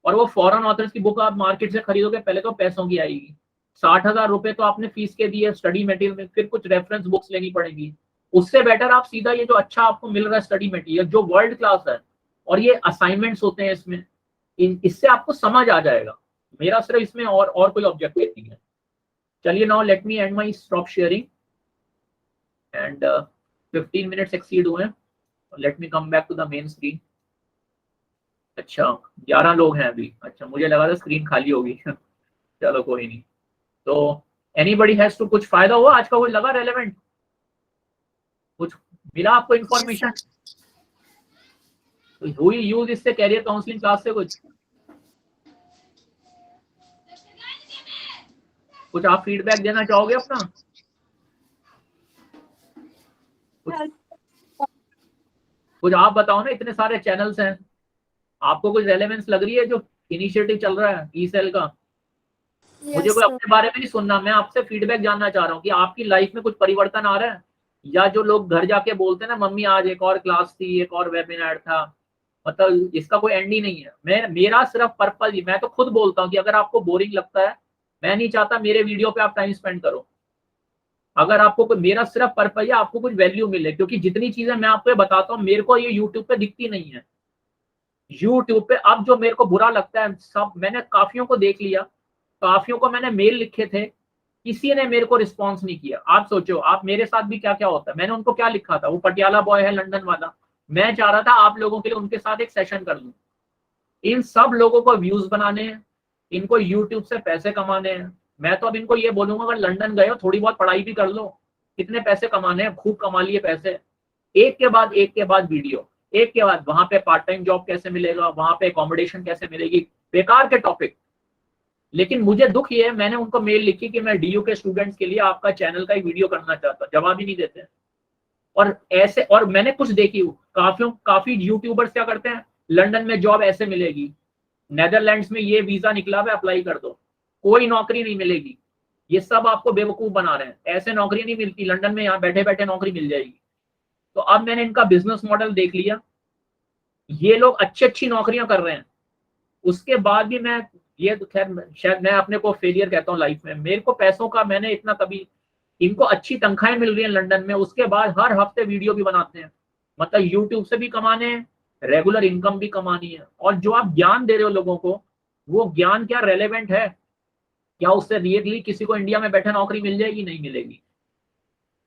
और वो फॉरेन ऑथर्स की बुक आप मार्केट से खरीदोगे, पहले तो पैसों की आएगी, 60,000 रुपए तो आपने फीस के दिए स्टडी मटेरियल में, फिर कुछ रेफरेंस बुक्स लेनी पड़ेगी। उससे बेटर आप सीधा ये जो अच्छा आपको मिल रहा है स्टडी मटेरियल जो वर्ल्ड क्लास है, और ये असाइनमेंट्स होते हैं इसमें, इससे आपको समझ आ जाएगा। मेरा सिर्फ इसमें और कोई ऑब्जेक्टिव नहीं है। चलिए, now let me end my stop sharing and 15 minutes exceed हुए हैं। Let me come back to the main screen. अच्छा, 11 लोग हैं अभी। अच्छा, मुझे लगा था स्क्रीन खाली होगी। चलो कोई नहीं। तो एनीबडी हैज टू, कुछ फायदा हुआ आज का? कोई लगा रेलेवेंट? कुछ मिला आपको इंफॉर्मेशन? हुई यूज इससे कैरियर काउंसलिंग क्लास से? कुछ आप फीडबैक देना चाहोगे अपना? कुछ आप बताओ ना, इतने सारे चैनल्स हैं, आपको कुछ रेलेवेंस लग रही है जो इनिशिएटिव चल रहा है ई-सेल का? मुझे कोई अपने बारे में नहीं सुनना, मैं आपसे फीडबैक जानना चाह रहा हूँ कि आपकी लाइफ में कुछ परिवर्तन आ रहा है, या जो लोग घर जाके बोलते हैं ना, मम्मी आज एक और क्लास थी, एक और वेबिनार था, मतलब इसका कोई एंड ही नहीं है। मेरा सिर्फ पर्पज ही, मैं तो खुद बोलता हूँ कि अगर आपको बोरिंग लगता है, मैं नहीं चाहता मेरे वीडियो पे आप टाइम स्पेंड करो। अगर आपको कोई, मेरा सिर्फ पर्पज है आपको कुछ वैल्यू मिले, क्योंकि जितनी चीजें मैं आपको बताता हूँ मेरे को ये यूट्यूब पे दिखती नहीं है। यूट्यूब पे अब जो मेरे को बुरा लगता है, सब मैंने काफियों को देख लिया, काफियों को मैंने मेल लिखे थे, किसी ने मेरे को रिस्पॉन्स नहीं किया। आप सोचो, आप मेरे साथ भी क्या क्या होता है। मैंने उनको क्या लिखा था, वो पटियाला बॉय है लंदन वाला, मैं चाह रहा था आप लोगों के लिए उनके साथ एक सेशन कर लूं। इन सब लोगों को व्यूज बनाने हैं, इनको यूट्यूब से पैसे कमाने हैं। मैं तो अब इनको ये बोलूंगा, अगर लंदन गए हो थोड़ी बहुत पढ़ाई भी कर लो, कितने पैसे कमाने हैं, खूब कमा लिए पैसे। एक के बाद वीडियो, एक के बाद वहां पे पार्ट टाइम जॉब कैसे मिलेगा, वहां पे अकोमोडेशन कैसे मिलेगी, बेकार के टॉपिक। लेकिन मुझे दुख ये है, मैंने उनको मेल लिखी कि मैं DU के स्टूडेंट्स के लिए आपका चैनल का एक वीडियो करना चाहता हूं, जवाब ही नहीं देते। और ऐसे, और मैंने कुछ देखी, काफी यूट्यूबर्स क्या करते हैं, लंदन में जॉब ऐसे मिलेगी, नेदरलैंड्स में ये वीजा निकला हुआ, अप्लाई कर दो, कोई नौकरी नहीं मिलेगी। ये सब आपको बेवकूफ बना रहे हैं, ऐसे नौकरी नहीं मिलती लंदन में, यहाँ बैठे बैठे नौकरी मिल जाएगी। तो अब मैंने इनका बिजनेस मॉडल देख लिया, ये लोग अच्छी नौकरियां कर रहे हैं। उसके बाद भी मैं, ये तो खैर शायद मैं अपने को फेलियर कहता हूँ लाइफ में, मेरे को पैसों का मैंने इतना कभी, इनको अच्छी तनख्वाहें मिल रही है लंदन में, उसके बाद हर हफ्ते वीडियो भी बनाते हैं। मतलब यूट्यूब से भी कमाने हैं, रेगुलर इनकम भी कमानी है। और जो आप ज्ञान दे रहे हो लोगों को, वो ज्ञान क्या रेलेवेंट है? क्या उससे रियली किसी को इंडिया में बैठे नौकरी मिल जाएगी? नहीं मिलेगी।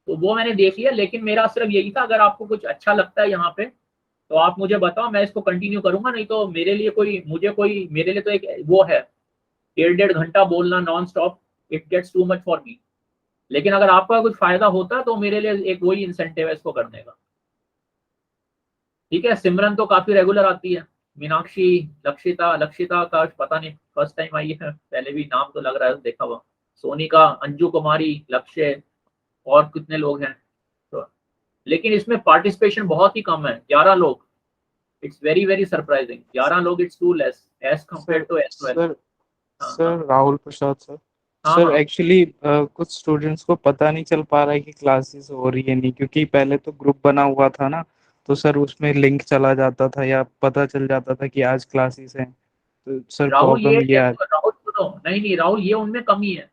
तो वो मैंने देख लिया। लेकिन मेरा सिर्फ यही था, अगर आपको कुछ अच्छा लगता है यहाँ पे तो आप मुझे बताओ, मैं इसको कंटिन्यू करूंगा। नहीं तो मेरे लिए मेरे लिए तो एक वो है, 1.5 घंटा बोलना non stop, it gets too much for me. लेकिन अगर आपका कुछ फायदा होता है तो मेरे लिए एक वही इंसेंटिव है इसको करने का। ठीक है, सिमरन तो काफी रेगुलर आती है, मीनाक्षी, लक्षिता का पता नहीं फर्स्ट टाइम आई है, पहले भी नाम तो लग रहा है देखा हुआ, सोनिका, अंजू कुमारी, लक्ष्य, और कितने लोग हैं। तो लेकिन इसमें पार्टिसिपेशन बहुत ही कम है, 11 लोग। इट्स वेरी वेरी सरप्राइजिंग, 11 लोग, it's too less as compare to एस12। Sir Rahul Prasad sir. हाँ, सर हाँ। एक्चुअली कुछ स्टूडेंट्स को पता नहीं चल पा रहा है कि क्लासेस हो रही है नहीं, क्योंकि पहले तो ग्रुप बना हुआ था ना, तो सर उसमें लिंक चला जाता था या पता चल जाता था कि आज क्लासेस हैं। तो सर राहुल, प्रॉब्लम ये है। राहुल सुनो, नहीं राहुल, ये उनमें कमी है।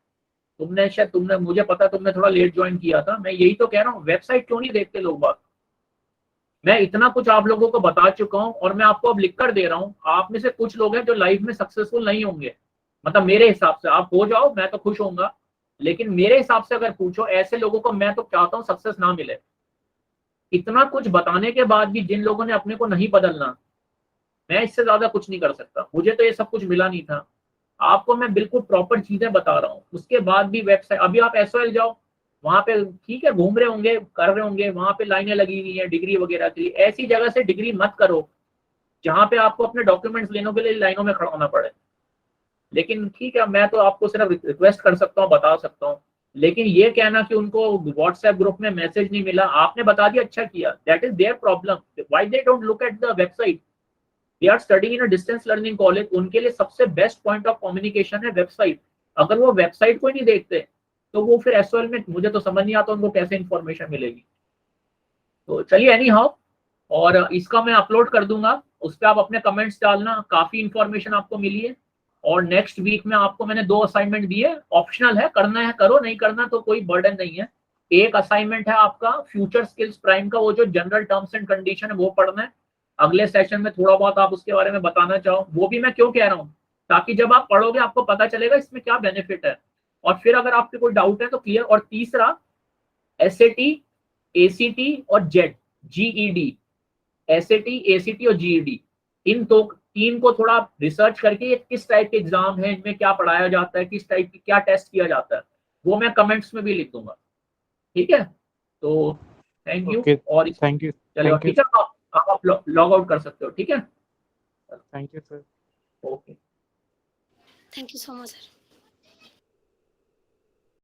तुमने मुझे पता, तुमने थोड़ा लेट ज्वाइन किया था। मैं यही तो कह रहा हूँ, वेबसाइट क्यों नहीं देखते लोग बात? मैं इतना कुछ आप लोगों को बता चुका हूं और मैं आपको अब लिख कर दे रहा हूं। आप में से कुछ लोग हैं जो लाइफ में सक्सेसफुल नहीं होंगे, मतलब मेरे हिसाब से आप हो जाओ मैं तो खुश होऊंगा, लेकिन मेरे हिसाब से अगर पूछो ऐसे लोगों को मैं तो चाहता हूं सक्सेस ना मिले। इतना कुछ बताने के बाद भी जिन लोगों ने अपने को नहीं बदलना, मैं इससे ज्यादा कुछ नहीं कर सकता। मुझे तो ये सब कुछ मिला नहीं था, आपको मैं बिल्कुल प्रॉपर चीजें बता रहा हूँ। उसके बाद भी वेबसाइट, अभी आप SOL जाओ, वहां पे ठीक है घूम रहे होंगे कर रहे होंगे, वहां पे लाइनें लगी हुई हैं डिग्री वगैरह के लिए। ऐसी जगह से डिग्री मत करो जहां पे आपको अपने डॉक्यूमेंट्स लेने के लिए लाइनों में खड़ा होना पड़े। लेकिन ठीक है, मैं तो आपको सिर्फ रिक्वेस्ट कर सकता हूँ, बता सकता हूँ। लेकिन ये कहना कि उनको व्हाट्सएप ग्रुप में मैसेज नहीं मिला, आपने बता दिया अच्छा किया, that is their problem. Why they don't look at the website? They are studying in a distance learning college, उनके लिए सबसे बेस्ट पॉइंट ऑफ कम्युनिकेशन है वेबसाइट। अगर वो वेबसाइट को ही नहीं देखते तो वो फिर SOL में, मुझे तो समझ नहीं आता उनको कैसे इंफॉर्मेशन मिलेगी। तो चलिए एनी हाउ, और इसका मैं अपलोड कर दूंगा, उस पर आप अपने कमेंट्स डालना। काफी इंफॉर्मेशन आपको मिली है। और नेक्स्ट वीक में आपको मैंने 2 असाइनमेंट दिए, ऑप्शनल है, करना है करो, नहीं करना तो कोई बर्डन नहीं है। एक असाइनमेंट है आपका फ्यूचर स्किल्स प्राइम का, वो जो जनरल टर्म्स एंड कंडीशन है वो पढ़ना है। अगले सेशन में थोड़ा बहुत आप उसके बारे में बताना चाहो, वो भी मैं क्यों कह रहा हूँ, ताकि जब आप पढ़ोगे आपको पता चलेगा इसमें क्या बेनिफिट है। और फिर अगर आपके कोई डाउट है तो क्लियर। और तीसरा SAT, ACT और जेड GED, SAT, ACT और GED, इन तो 3 को थोड़ा रिसर्च करके ये किस टाइप के एग्जाम है, इनमें क्या पढ़ाया जाता है, किस टाइप की क्या टेस्ट किया जाता है, वो मैं कमेंट्स में भी लिख दूंगा। ठीक है, तो थैंक यू। और थैंक यू। चलो ठीक है, आप लॉग आउट कर सकते हो। ठीक है, thank you sir. Okay, thank you so much sir.